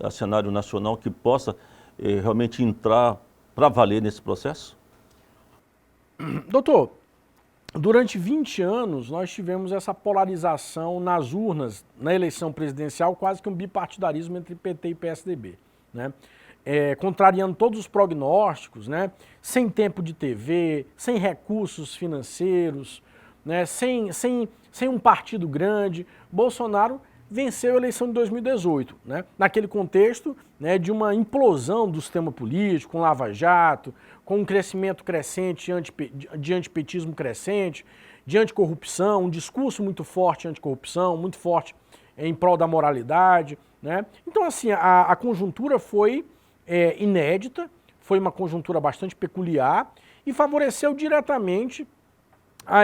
a cenário nacional que possa realmente entrar para valer nesse processo? Doutor, durante 20 anos nós tivemos essa polarização nas urnas, na eleição presidencial, quase que um bipartidarismo entre PT e PSDB, né? Contrariando todos os prognósticos, né? Sem tempo de TV, sem recursos financeiros, né? sem um partido grande. Bolsonaro venceu a eleição de 2018, né? Naquele contexto, né, de uma implosão do sistema político, com Lava Jato, com um crescimento crescente de antipetismo crescente, de anticorrupção, um discurso muito forte anticorrupção, muito forte em prol da moralidade, né? Então, assim, a conjuntura foi inédita, foi uma conjuntura bastante peculiar e favoreceu diretamente a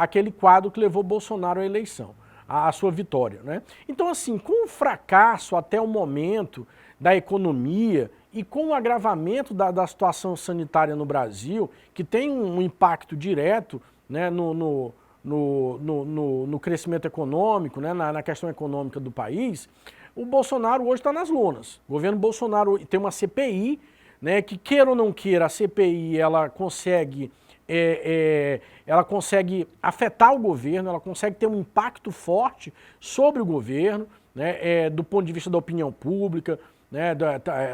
aquele quadro que levou Bolsonaro à eleição, à sua vitória, né? Então, assim, com o fracasso até o momento da economia e com o agravamento da situação sanitária no Brasil, que tem um impacto direto, né, no crescimento econômico, né, na questão econômica do país, o Bolsonaro hoje está nas lonas. O governo Bolsonaro tem uma CPI, né, que queira ou não queira, a CPI ela consegue afetar o governo, ela consegue ter um impacto forte sobre o governo, né, do ponto de vista da opinião pública, né,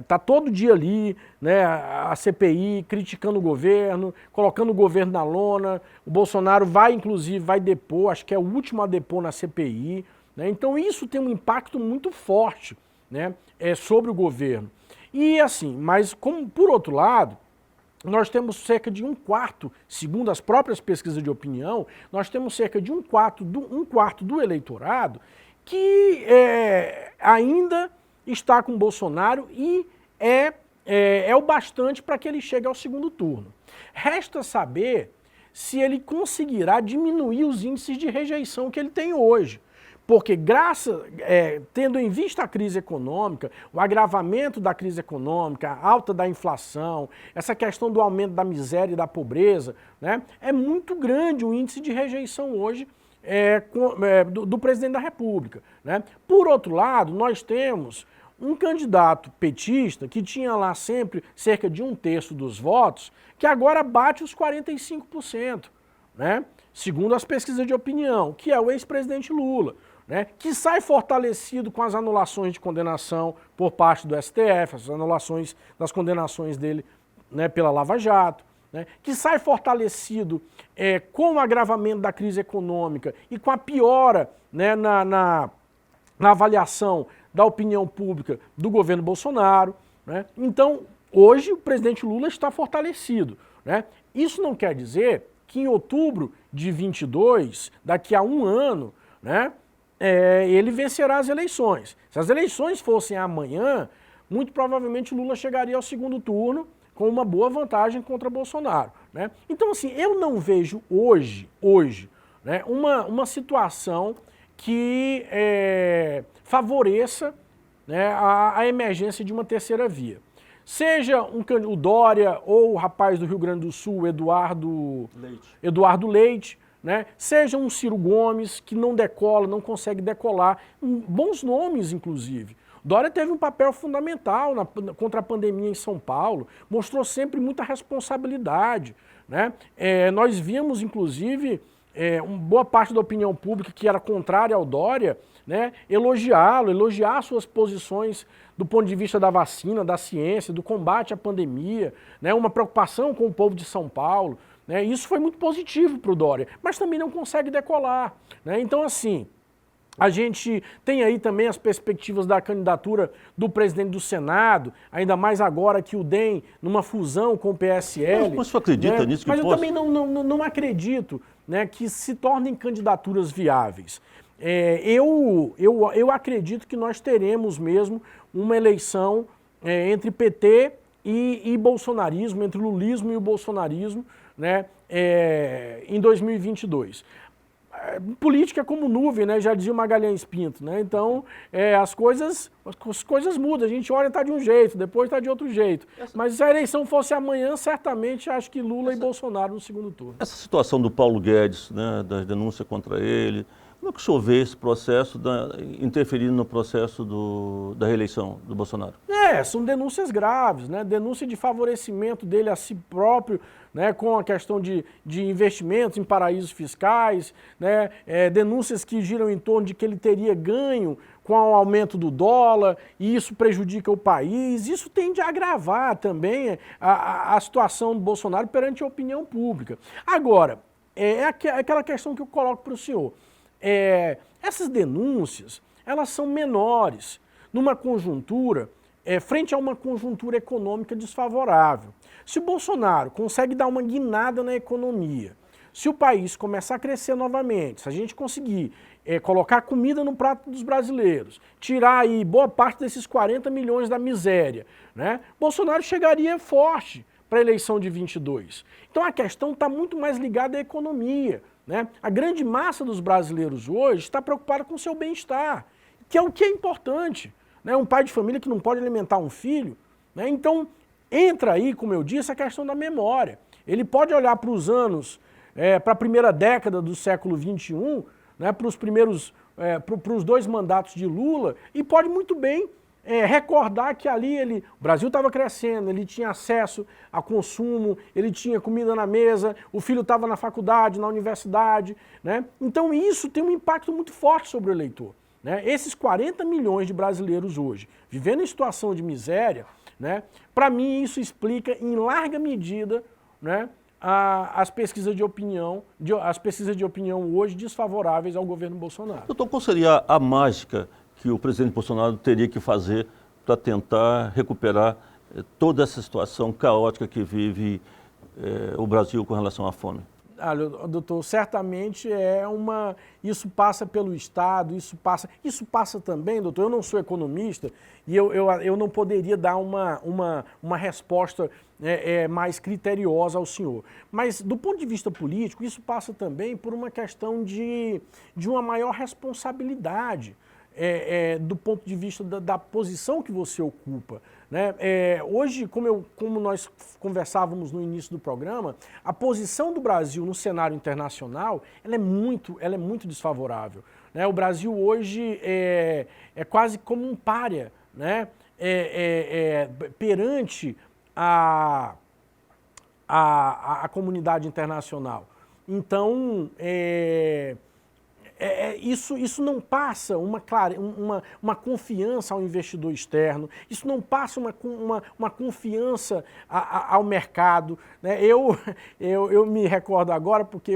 tá todo dia ali, né, a CPI criticando o governo, colocando o governo na lona. O Bolsonaro inclusive vai depor, acho que é o último a depor na CPI, né, então isso tem um impacto muito forte, né, sobre o governo. E assim, mas como por outro lado, nós temos cerca de 1/4, segundo as próprias pesquisas de opinião, nós temos cerca de 1/4 do eleitorado que ainda está com Bolsonaro e é o bastante para que ele chegue ao segundo turno. Resta saber se ele conseguirá diminuir os índices de rejeição que ele tem hoje. Porque tendo em vista a crise econômica, o agravamento da crise econômica, a alta da inflação, essa questão do aumento da miséria e da pobreza, né, é muito grande o índice de rejeição hoje do presidente da República, né? Por outro lado, nós temos um candidato petista que tinha lá sempre cerca de 1/3 dos votos, que agora bate os 45%, né? Segundo as pesquisas de opinião, que é o ex-presidente Lula, né? Que sai fortalecido com as anulações de condenação por parte do STF, as anulações das condenações dele, né, pela Lava Jato, né? Que sai fortalecido com o agravamento da crise econômica e com a piora, né, na avaliação da opinião pública do governo Bolsonaro, né? Então, hoje o presidente Lula está fortalecido, né? Isso não quer dizer que em outubro de 22, daqui a um ano, né, ele vencerá as eleições. Se as eleições fossem amanhã, muito provavelmente Lula chegaria ao segundo turno com uma boa vantagem contra Bolsonaro, né? Então, assim, eu não vejo hoje, né, uma situação que favoreça, né, a emergência de uma terceira via. Seja o Dória ou o rapaz do Rio Grande do Sul, Eduardo Leite, né? Seja um Ciro Gomes, que não decola, não consegue decolar, bons nomes, inclusive. Dória teve um papel fundamental contra a pandemia em São Paulo, mostrou sempre muita responsabilidade, né? Nós vimos, inclusive, uma boa parte da opinião pública que era contrária ao Dória, né, elogiar suas posições do ponto de vista da vacina, da ciência, do combate à pandemia, né, uma preocupação com o povo de São Paulo, né? Isso foi muito positivo para o Dória, mas também não consegue decolar, né? Então, assim, a gente tem aí também as perspectivas da candidatura do presidente do Senado, ainda mais agora que o DEM, numa fusão com o PSL. Mas você acredita, né, nisso? Mas eu também não acredito, né, que se tornem candidaturas viáveis. Eu acredito que nós teremos mesmo uma eleição entre PT e bolsonarismo, entre o lulismo e o bolsonarismo, né, em 2022. Política é como nuvem, né? Já dizia o Magalhães Pinto, né? Então, as coisas mudam. A gente olha e está de um jeito, depois está de outro jeito. Mas se a eleição fosse amanhã, certamente acho que Lula e Bolsonaro no segundo turno. Essa situação do Paulo Guedes, né, da denúncia contra ele, como é que o senhor vê esse processo interferindo no processo da reeleição do Bolsonaro? São denúncias graves, né? Denúncia de favorecimento dele a si próprio, né, com a questão de investimentos em paraísos fiscais, né, denúncias que giram em torno de que ele teria ganho com o aumento do dólar e isso prejudica o país. Isso tende a agravar também a situação do Bolsonaro perante a opinião pública. Agora, aquela questão que eu coloco para o senhor. Essas denúncias, elas são menores numa conjuntura, frente a uma conjuntura econômica desfavorável. Se o Bolsonaro consegue dar uma guinada na economia, se o país começar a crescer novamente, se a gente conseguir colocar comida no prato dos brasileiros, tirar aí boa parte desses 40 milhões da miséria, né, Bolsonaro chegaria forte para a eleição de 22. Então a questão está muito mais ligada à economia, né? A grande massa dos brasileiros hoje está preocupada com o seu bem-estar, que é o que é importante, né? Um pai de família que não pode alimentar um filho, né? Então entra aí, como eu disse, a questão da memória. Ele pode olhar para os anos, para a primeira década do século XXI, né, para os 2 mandatos de Lula, e pode muito bem recordar que ali o Brasil estava crescendo, ele tinha acesso a consumo, ele tinha comida na mesa, o filho estava na faculdade, na universidade, né? Então isso tem um impacto muito forte sobre o eleitor, né? Esses 40 milhões de brasileiros hoje, vivendo em situação de miséria, né, para mim isso explica em larga medida, né, as pesquisas de opinião hoje desfavoráveis ao governo Bolsonaro. Doutor, qual seria a mágica que o presidente Bolsonaro teria que fazer para tentar recuperar toda essa situação caótica que vive o Brasil com relação à fome? Doutor, certamente isso passa pelo Estado, isso passa também, doutor, eu não sou economista e eu não poderia dar uma resposta mais criteriosa ao senhor. Mas, do ponto de vista político, isso passa também por uma questão de uma maior responsabilidade. Do ponto de vista da posição que você ocupa. Né? Hoje, como nós conversávamos no início do programa, a posição do Brasil no cenário internacional ela é muito desfavorável. Né? O Brasil hoje é quase como um pária, né? Perante a comunidade internacional. Então, isso não passa uma confiança ao investidor externo, isso não passa uma confiança ao mercado. Né? Eu me recordo agora, porque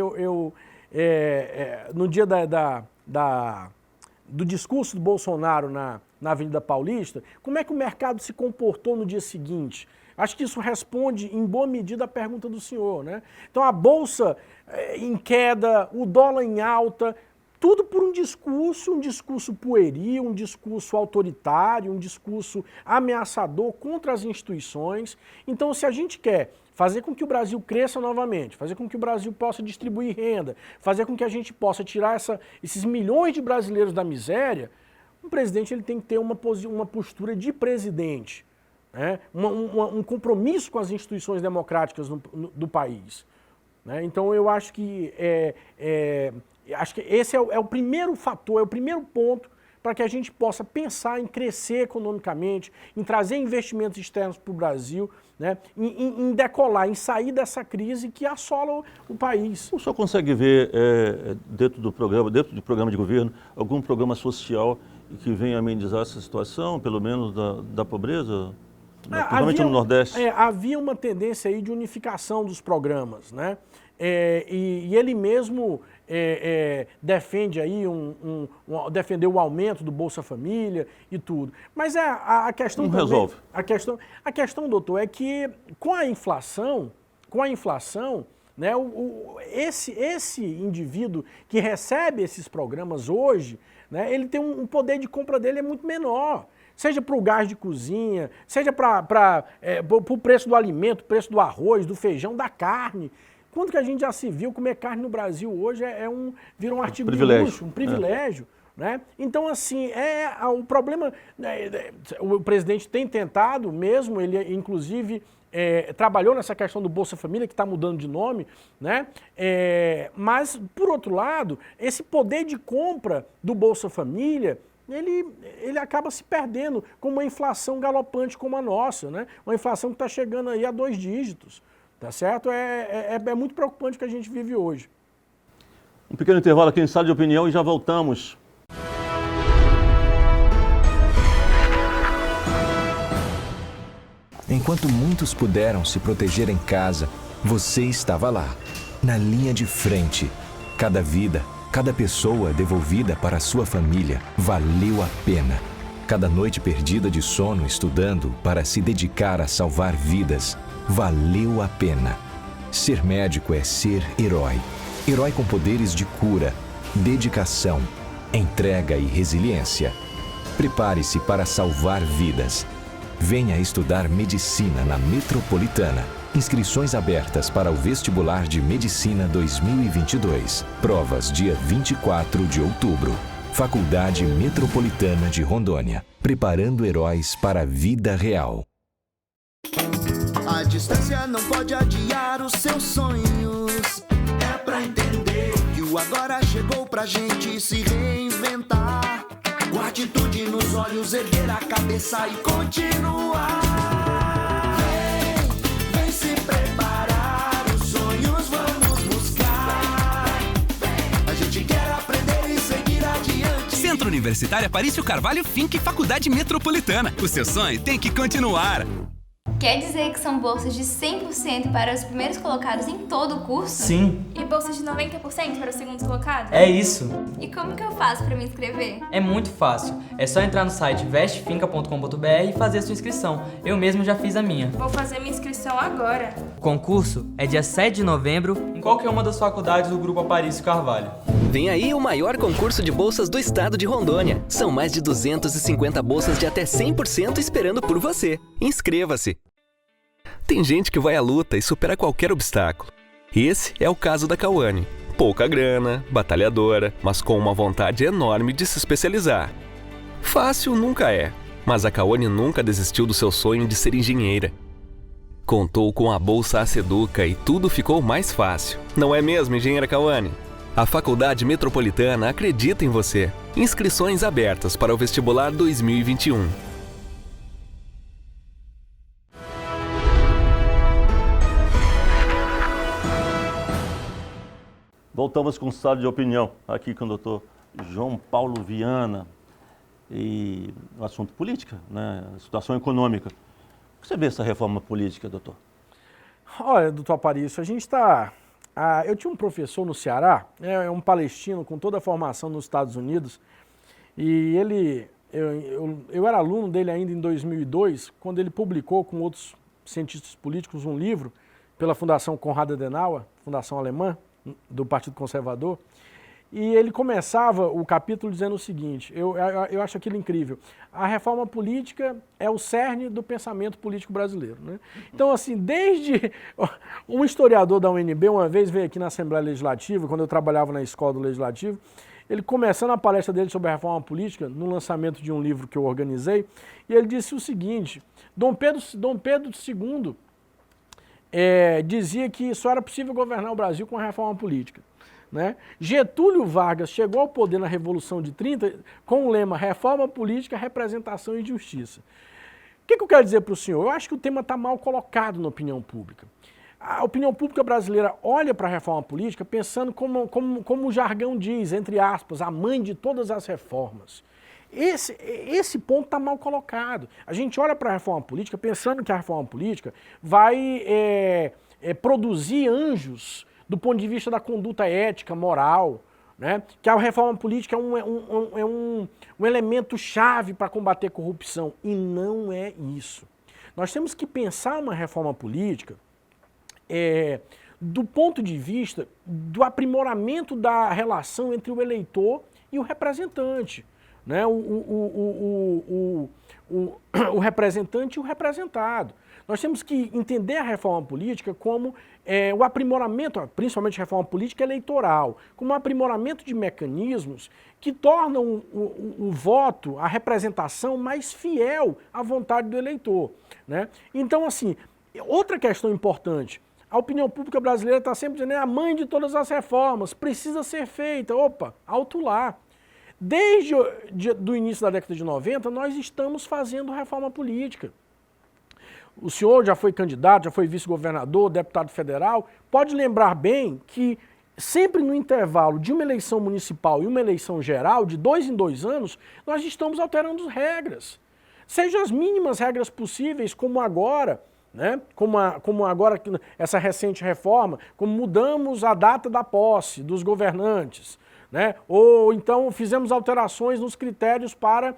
no dia do discurso do Bolsonaro na Avenida Paulista, como é que o mercado se comportou no dia seguinte? Acho que isso responde, em boa medida, a pergunta do senhor. Né? Então, a Bolsa em queda, o dólar em alta, tudo por um discurso pueril, um discurso autoritário, um discurso ameaçador contra as instituições. Então, se a gente quer fazer com que o Brasil cresça novamente, fazer com que o Brasil possa distribuir renda, fazer com que a gente possa tirar esses milhões de brasileiros da miséria, o presidente ele tem que ter uma postura de presidente, né? Um compromisso com as instituições democráticas do país. Né? Então, eu acho que acho que esse é o primeiro fator, é o primeiro ponto para que a gente possa pensar em crescer economicamente, em trazer investimentos externos para o Brasil, né? em decolar, em sair dessa crise que assola o país. O senhor consegue ver dentro do programa de governo, algum programa social que venha amenizar essa situação, pelo menos da pobreza? Principalmente no Nordeste. Havia uma tendência aí de unificação dos programas, né? E ele mesmo defende aí defendeu o aumento do Bolsa Família e tudo. Mas a questão não também, resolve. A questão, doutor, é que com a inflação, né, esse indivíduo que recebe esses programas hoje, né, ele tem um poder de compra dele é muito menor. Seja para o gás de cozinha, seja para o preço do alimento, preço do arroz, do feijão, da carne. Quando que a gente já se viu comer carne no Brasil hoje vira um artigo de luxo, um privilégio. Né? Então, assim, o problema... o presidente tem tentado mesmo, ele inclusive trabalhou nessa questão do Bolsa Família, que está mudando de nome, né? Mas, por outro lado, esse poder de compra do Bolsa Família, ele acaba se perdendo com uma inflação galopante como a nossa, né? Uma inflação que está chegando aí a 2 dígitos. Tá certo? É muito preocupante o que a gente vive hoje. Um pequeno intervalo aqui em Sala de Opinião e já voltamos. Enquanto muitos puderam se proteger em casa, você estava lá, na linha de frente. Cada vida, cada pessoa devolvida para a sua família valeu a pena. Cada noite perdida de sono estudando para se dedicar a salvar vidas valeu a pena. Ser médico é ser herói. Herói com poderes de cura, dedicação, entrega e resiliência. Prepare-se para salvar vidas. Venha estudar medicina na Metropolitana. Inscrições abertas para o vestibular de Medicina 2022. Provas dia 24 de outubro. Faculdade Metropolitana de Rondônia. Preparando heróis para a vida real. A distância não pode adiar os seus sonhos. É pra entender que o agora chegou pra gente se reinventar. Com atitude nos olhos, erguer a cabeça e continuar. Vem se preparar, os sonhos vamos buscar. A gente quer aprender e seguir adiante. Centro Universitário Aparício Carvalho Fink Faculdade Metropolitana. O seu sonho tem que continuar. Quer dizer que são bolsas de 100% para os primeiros colocados em todo o curso? Sim, E bolsas de 90% para os segundos colocados? é isso. E como que eu faço para me inscrever? É muito fácil. É só entrar no site vestefinca.com.br e fazer a sua inscrição. Eu mesmo já fiz a minha. Vou fazer minha inscrição agora. O concurso é dia 7 de novembro em qualquer uma das faculdades do Grupo Aparício Carvalho. Vem aí o maior concurso de bolsas do estado de Rondônia. São mais de 250 bolsas de até 100% esperando por você. Inscreva-se! Tem gente que vai à luta e supera qualquer obstáculo. Esse é o caso da Cauane. Pouca grana, batalhadora, mas com uma vontade enorme de se especializar. Fácil nunca é, mas a Cauane nunca desistiu do seu sonho de ser engenheira. Contou com a Bolsa Aceduca e tudo ficou mais fácil. Não é mesmo, engenheira Cauane? A Faculdade Metropolitana acredita em você. Inscrições abertas para o vestibular 2021. Voltamos com o estado de opinião, aqui com o doutor João Paulo Viana. E o assunto política, né? A situação econômica. O que você vê essa reforma política, doutor? Olha, doutor Aparício, a gente está... eu tinha um professor no Ceará, é um palestino com toda a formação nos Estados Unidos, e eu era aluno dele ainda em 2002, quando ele publicou com outros cientistas políticos um livro pela Fundação Konrad Adenauer, fundação alemã, do Partido Conservador, e ele começava o capítulo dizendo o seguinte, eu acho aquilo incrível, a reforma política é o cerne do pensamento político brasileiro, né? Então, assim, desde... Um historiador da UNB uma vez veio aqui na Assembleia Legislativa, quando eu trabalhava na Escola do Legislativo, ele começando a palestra dele sobre a reforma política, no lançamento de um livro que eu organizei, e ele disse o seguinte, Dom Pedro II dizia que só era possível governar o Brasil com a reforma política, né? Getúlio Vargas chegou ao poder na Revolução de 30 com o lema reforma política, representação e justiça. O que eu quero dizer para o senhor? Eu acho que o tema está mal colocado na opinião pública. A opinião pública brasileira olha para a reforma política pensando como o jargão diz, entre aspas, a mãe de todas as reformas. Esse ponto está mal colocado. A gente olha para a reforma política pensando que a reforma política vai produzir anjos do ponto de vista da conduta ética, moral, né? Que a reforma política é um elemento chave para combater a corrupção. E não é isso. Nós temos que pensar uma reforma política do ponto de vista do aprimoramento da relação entre o eleitor e o representante, né? O representante e o representado. Nós temos que entender a reforma política como o aprimoramento, principalmente a reforma política eleitoral, como um aprimoramento de mecanismos que tornam o voto, a representação mais fiel à vontade do eleitor, né? Então, assim, outra questão importante, a opinião pública brasileira está sempre dizendo, a mãe de todas as reformas, precisa ser feita. Opa, alto lá. Desde o início da década de 90, nós estamos fazendo reforma política. O senhor já foi candidato, já foi vice-governador, deputado federal, pode lembrar bem que sempre no intervalo de uma eleição municipal e uma eleição geral, de 2 em 2 anos, nós estamos alterando as regras. Seja as mínimas regras possíveis, como agora, né? Como agora essa recente reforma, como mudamos a data da posse dos governantes, né? Ou então fizemos alterações nos critérios para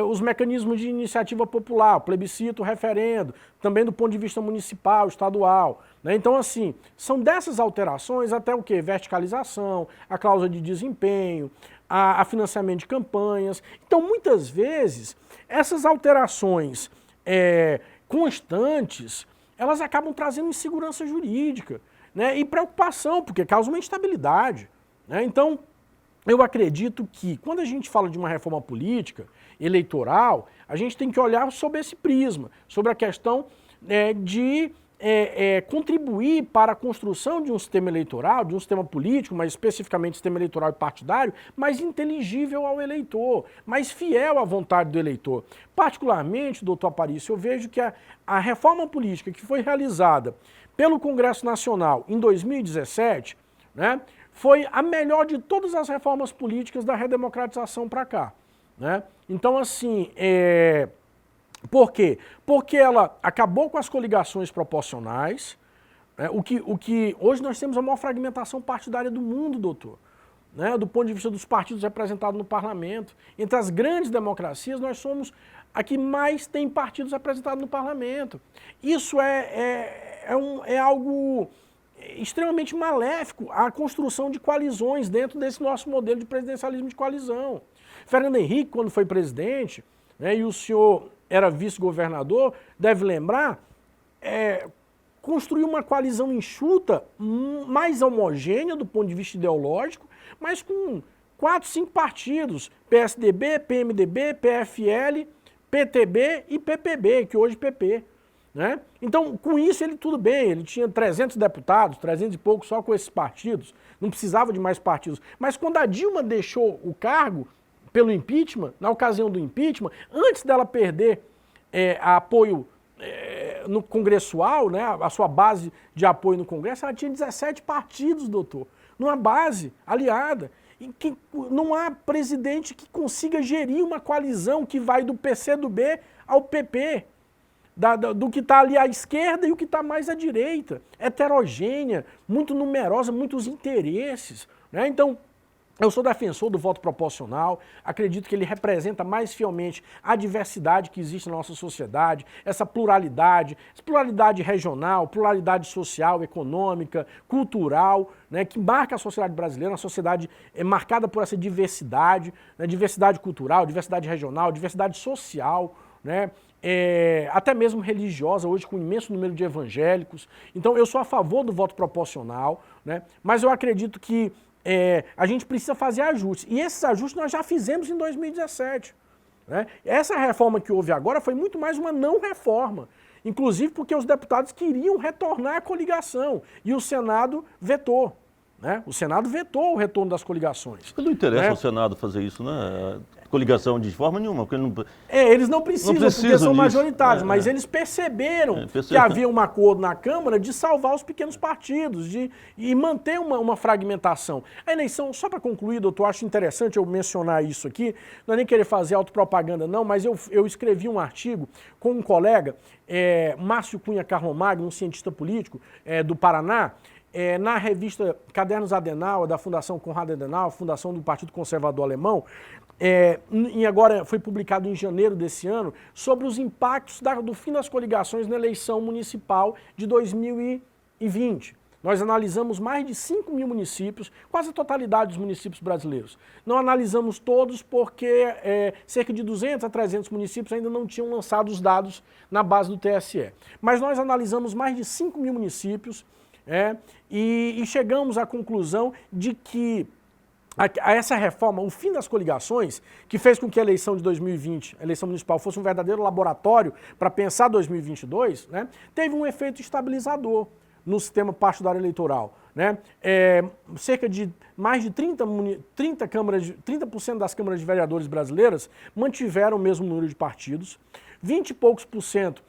os mecanismos de iniciativa popular, plebiscito, referendo, também do ponto de vista municipal, estadual, né? Então, assim, são dessas alterações até o quê? Verticalização, a cláusula de desempenho, a financiamento de campanhas. Então, muitas vezes, essas alterações constantes, elas acabam trazendo insegurança jurídica, né? E preocupação, porque causa uma instabilidade, né? Então, eu acredito que quando a gente fala de uma reforma política, eleitoral, a gente tem que olhar sobre esse prisma, sobre a questão de contribuir para a construção de um sistema eleitoral, de um sistema político, mas especificamente sistema eleitoral e partidário, mais inteligível ao eleitor, mais fiel à vontade do eleitor. Particularmente, doutor Aparício, eu vejo que a reforma política que foi realizada pelo Congresso Nacional em 2017, né, foi a melhor de todas as reformas políticas da redemocratização para cá, né? Então, assim, Por quê? Porque ela acabou com as coligações proporcionais, né? O que hoje nós temos a maior fragmentação partidária do mundo, doutor. Né? Do ponto de vista dos partidos representados no parlamento. Entre as grandes democracias, nós somos a que mais tem partidos representados no parlamento. Isso é algo extremamente maléfico à construção de coalizões dentro desse nosso modelo de presidencialismo de coalizão. Fernando Henrique, quando foi presidente, né, e o senhor era vice-governador, deve lembrar, construiu uma coalizão enxuta, mais homogênea do ponto de vista ideológico, mas com 4, 5 partidos, PSDB, PMDB, PFL, PTB e PPB, que hoje é PP. Né? Então, com isso, ele tudo bem, ele tinha 300 deputados, 300 e poucos só com esses partidos, não precisava de mais partidos. Mas quando a Dilma deixou o cargo pelo impeachment, na ocasião do impeachment, antes dela perder apoio no congressual, né, a sua base de apoio no Congresso, ela tinha 17 partidos, doutor, numa base aliada. E que não há presidente que consiga gerir uma coalizão que vai do PCdoB ao PP. Do que está ali à esquerda e o que está mais à direita. Heterogênea, muito numerosa, muitos interesses. Né? Então, eu sou defensor do voto proporcional, acredito que ele representa mais fielmente a diversidade que existe na nossa sociedade, essa pluralidade regional, pluralidade social, econômica, cultural, né, que marca a sociedade brasileira, uma sociedade marcada por essa diversidade, né, diversidade cultural, diversidade regional, diversidade social, né, até mesmo religiosa, hoje com um imenso número de evangélicos. Então eu sou a favor do voto proporcional, né, mas eu acredito que a gente precisa fazer ajustes. E esses ajustes nós já fizemos em 2017. Né? Essa reforma que houve agora foi muito mais uma não reforma. Inclusive porque os deputados queriam retornar à coligação e o Senado vetou. Né? O Senado vetou o retorno das coligações. Não interessa ao Senado fazer isso, né? Coligação de forma nenhuma. Porque não... eles não precisam porque são disso. Majoritários, mas eles perceberam que havia um acordo na Câmara de salvar os pequenos partidos e manter uma fragmentação. A eleição, só para concluir, doutor, acho interessante eu mencionar isso aqui, não é nem querer fazer autopropaganda não, mas eu escrevi um artigo com um colega, Márcio Cunha Carlomagno, um cientista político do Paraná, na revista Cadernos Adenauer, da Fundação Konrad Adenauer, Fundação do Partido Conservador Alemão, e agora foi publicado em janeiro desse ano, sobre os impactos do fim das coligações na eleição municipal de 2020. Nós analisamos mais de 5 mil municípios, quase a totalidade dos municípios brasileiros. Não analisamos todos porque cerca de 200 a 300 municípios ainda não tinham lançado os dados na base do TSE. Mas nós analisamos mais de 5 mil municípios e chegamos à conclusão de que essa reforma, o fim das coligações, que fez com que a eleição de 2020, a eleição municipal, fosse um verdadeiro laboratório para pensar 2022, né, teve um efeito estabilizador no sistema partidário eleitoral. Né? Cerca de mais de 30% das câmaras de vereadores brasileiras mantiveram o mesmo número de partidos, 20 e poucos por cento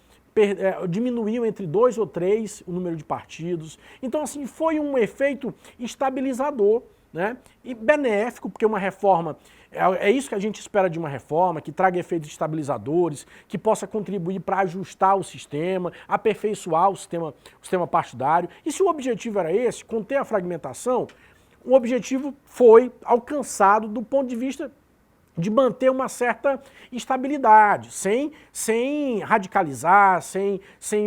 diminuiu entre 2 ou 3 o número de partidos. Então, assim, foi um efeito estabilizador, né? E benéfico, porque uma reforma, é isso que a gente espera de uma reforma, que traga efeitos estabilizadores, que possa contribuir para ajustar o sistema, aperfeiçoar o sistema partidário. E se o objetivo era esse, conter a fragmentação, o objetivo foi alcançado do ponto de vista de manter uma certa estabilidade, sem radicalizar, sem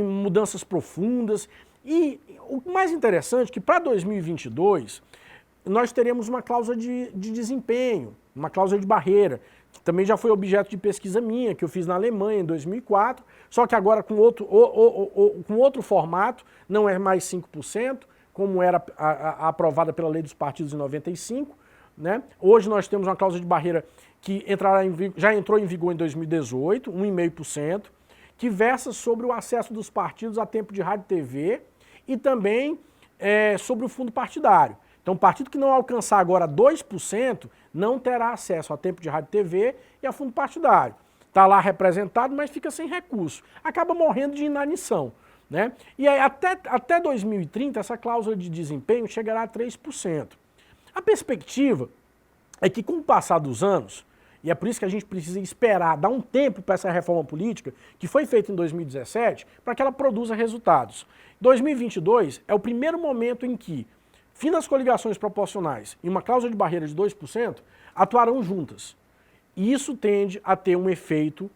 mudanças profundas. E o mais interessante é que para 2022 nós teremos uma cláusula de desempenho, uma cláusula de barreira, que também já foi objeto de pesquisa minha, que eu fiz na Alemanha em 2004, só que agora com outro formato, não é mais 5%, como era aprovada pela Lei dos Partidos em 95. Né? Hoje nós temos uma cláusula de barreira que já entrou em vigor em 2018, 1,5%, que versa sobre o acesso dos partidos a tempo de rádio e TV e também sobre o fundo partidário. Então, o partido que não alcançar agora 2% não terá acesso a tempo de rádio e TV e a fundo partidário. Está lá representado, mas fica sem recurso. Acaba morrendo de inanição. Né? E aí, até 2030, essa cláusula de desempenho chegará a 3%. A perspectiva é que, com o passar dos anos, E é por isso que a gente precisa esperar, dar um tempo para essa reforma política, que foi feita em 2017, para que ela produza resultados. 2022 é o primeiro momento em que, fim das coligações proporcionais e uma cláusula de barreira de 2%, atuarão juntas. E isso tende a ter um efeito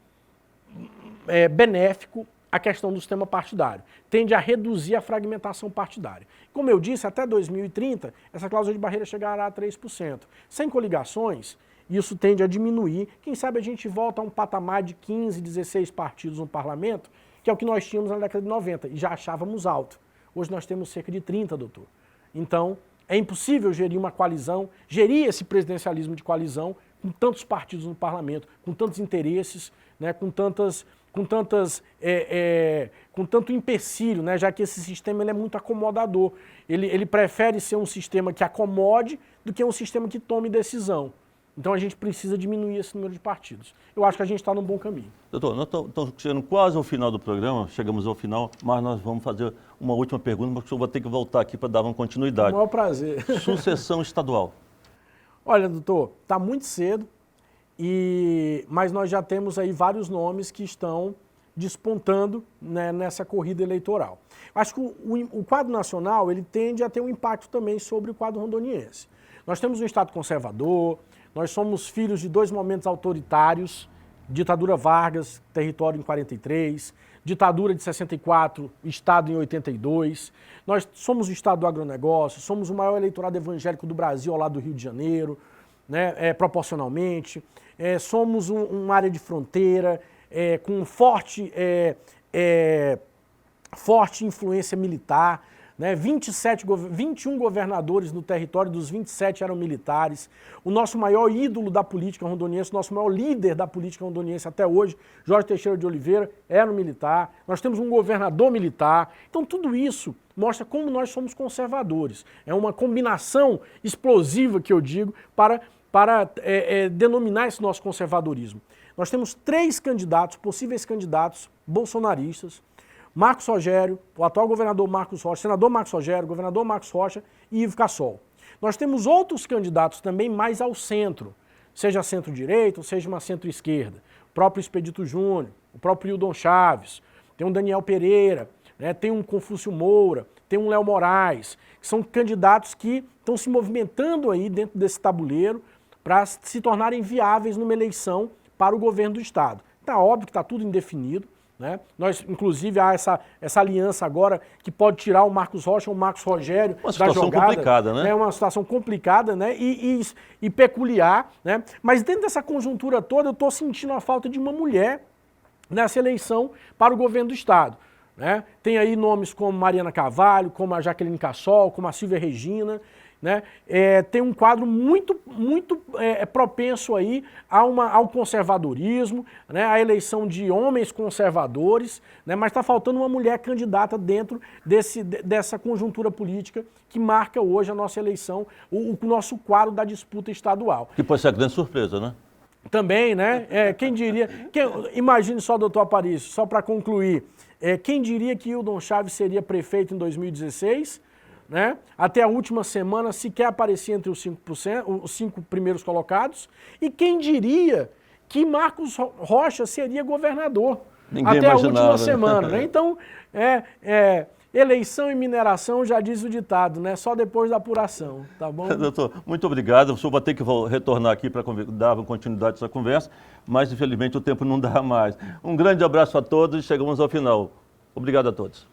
benéfico à questão do sistema partidário. Tende a reduzir a fragmentação partidária. Como eu disse, até 2030, essa cláusula de barreira chegará a 3%. Sem coligações, isso tende a diminuir. Quem sabe a gente volta a um patamar de 15, 16 partidos no parlamento, que é o que nós tínhamos na década de 90, e já achávamos alto. Hoje nós temos cerca de 30, doutor. Então, é impossível gerir uma coalizão, gerir esse presidencialismo de coalizão com tantos partidos no parlamento, com tantos interesses, né, com tanto empecilho, né, já que esse sistema ele é muito acomodador. Ele prefere ser um sistema que acomode do que um sistema que tome decisão. Então a gente precisa diminuir esse número de partidos. Eu acho que a gente está num bom caminho. Doutor, nós estamos chegando quase ao final do programa, chegamos ao final, mas nós vamos fazer uma última pergunta, porque eu vou ter que voltar aqui para dar uma continuidade. Com o maior prazer. Sucessão estadual. Olha, doutor, está muito cedo, mas nós já temos aí vários nomes que estão despontando, né, nessa corrida eleitoral. Acho que o quadro nacional ele tende a ter um impacto também sobre o quadro rondoniense. Nós temos um Estado conservador, nós somos filhos de dois momentos autoritários, ditadura Vargas, território em 43, ditadura de 64, Estado em 82. Nós somos o Estado do agronegócio, somos o maior eleitorado evangélico do Brasil ao lado do Rio de Janeiro, né, proporcionalmente. Somos uma área de fronteira com forte influência militar. Né, 21 governadores no território, dos 27 eram militares. O nosso maior ídolo da política rondoniense, o nosso maior líder da política rondoniense até hoje, Jorge Teixeira de Oliveira, era um militar. Nós temos um governador militar. Então tudo isso mostra como nós somos conservadores. É uma combinação explosiva, que eu digo, para denominar esse nosso conservadorismo. Nós temos 3 candidatos, possíveis candidatos bolsonaristas: Marcos Rogério, o atual governador Marcos Rocha, senador Marcos Rogério, governador Marcos Rocha e Ivo Cassol. Nós temos outros candidatos também mais ao centro, seja centro-direita ou seja uma centro-esquerda. O próprio Expedito Júnior, o próprio Hildon Chaves, tem um Daniel Pereira, né, tem um Confúcio Moura, tem um Léo Moraes, que são candidatos que estão se movimentando aí dentro desse tabuleiro para se tornarem viáveis numa eleição para o governo do Estado. Está óbvio que está tudo indefinido. Né? Nós, inclusive, há essa aliança agora que pode tirar o Marcos Rocha ou o Marcos Rogério da jogada. Uma situação complicada, né? É uma situação complicada, né? e peculiar. Né? Mas dentro dessa conjuntura toda, eu estou sentindo a falta de uma mulher nessa eleição para o governo do Estado. Né? Tem aí nomes como Mariana Carvalho, como a Jaqueline Cassol, como a Silvia Regina. Né? Tem um quadro muito propenso aí ao conservadorismo, né? À eleição de homens conservadores, né? Mas está faltando uma mulher candidata dentro dessa conjuntura política que marca hoje a nossa eleição, o nosso quadro da disputa estadual. Que pode ser a grande surpresa, né? Também, né? Quem diria... imagine só, doutor Aparício, só para concluir, quem diria que Hildon Chaves seria prefeito em 2016... Né? Até a última semana sequer aparecia entre os 5 primeiros colocados. E quem diria que Marcos Rocha seria governador? Ninguém até imaginava, a última semana. Né? Então, eleição e mineração, já diz o ditado, né? Só depois da apuração, tá bom? Doutor, muito obrigado. O senhor vai ter que retornar aqui para dar continuidade a essa conversa, mas infelizmente o tempo não dá mais. Um grande abraço a todos e chegamos ao final. Obrigado a todos.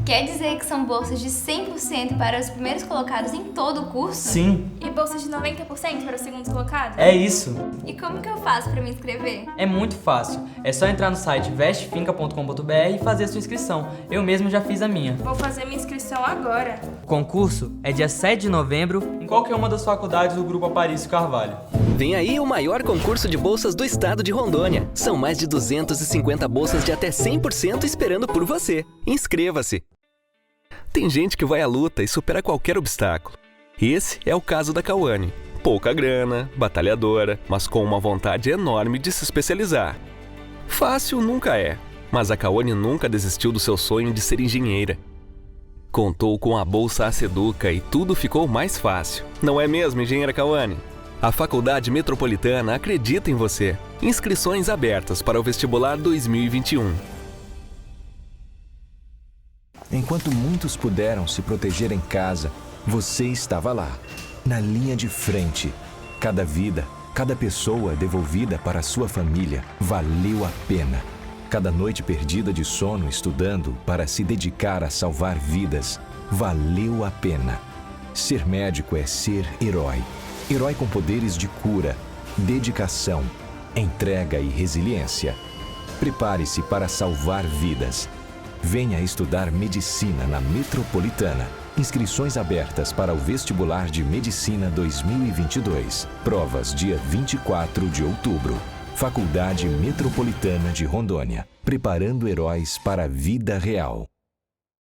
Quer dizer que são bolsas de 100% para os primeiros colocados em todo o curso? Sim. E bolsas de 90% para os segundos colocados? É isso. E como que eu faço para me inscrever? É muito fácil. É só entrar no site vestefinca.com.br e fazer a sua inscrição. Eu mesmo já fiz a minha. Vou fazer minha inscrição agora. O concurso é dia 7 de novembro em qualquer uma das faculdades do Grupo Aparício Carvalho. Vem aí o maior concurso de bolsas do estado de Rondônia. São mais de 250 bolsas de até 100% esperando por você. Inscreva-se! Tem gente que vai à luta e supera qualquer obstáculo. Esse é o caso da Cauane. Pouca grana, batalhadora, mas com uma vontade enorme de se especializar. Fácil nunca é, mas a Kawane nunca desistiu do seu sonho de ser engenheira. Contou com a Bolsa Aceduca e tudo ficou mais fácil. Não é mesmo, engenheira Kawane? A Faculdade Metropolitana acredita em você. Inscrições abertas para o vestibular 2021. Enquanto muitos puderam se proteger em casa, você estava lá, na linha de frente. Cada vida, cada pessoa devolvida para sua família valeu a pena. Cada noite perdida de sono estudando para se dedicar a salvar vidas valeu a pena. Ser médico é ser herói. Herói com poderes de cura, dedicação, entrega e resiliência. Prepare-se para salvar vidas. Venha estudar medicina na Metropolitana. Inscrições abertas para o vestibular de Medicina 2022. Provas dia 24 de outubro. Faculdade Metropolitana de Rondônia. Preparando heróis para a vida real.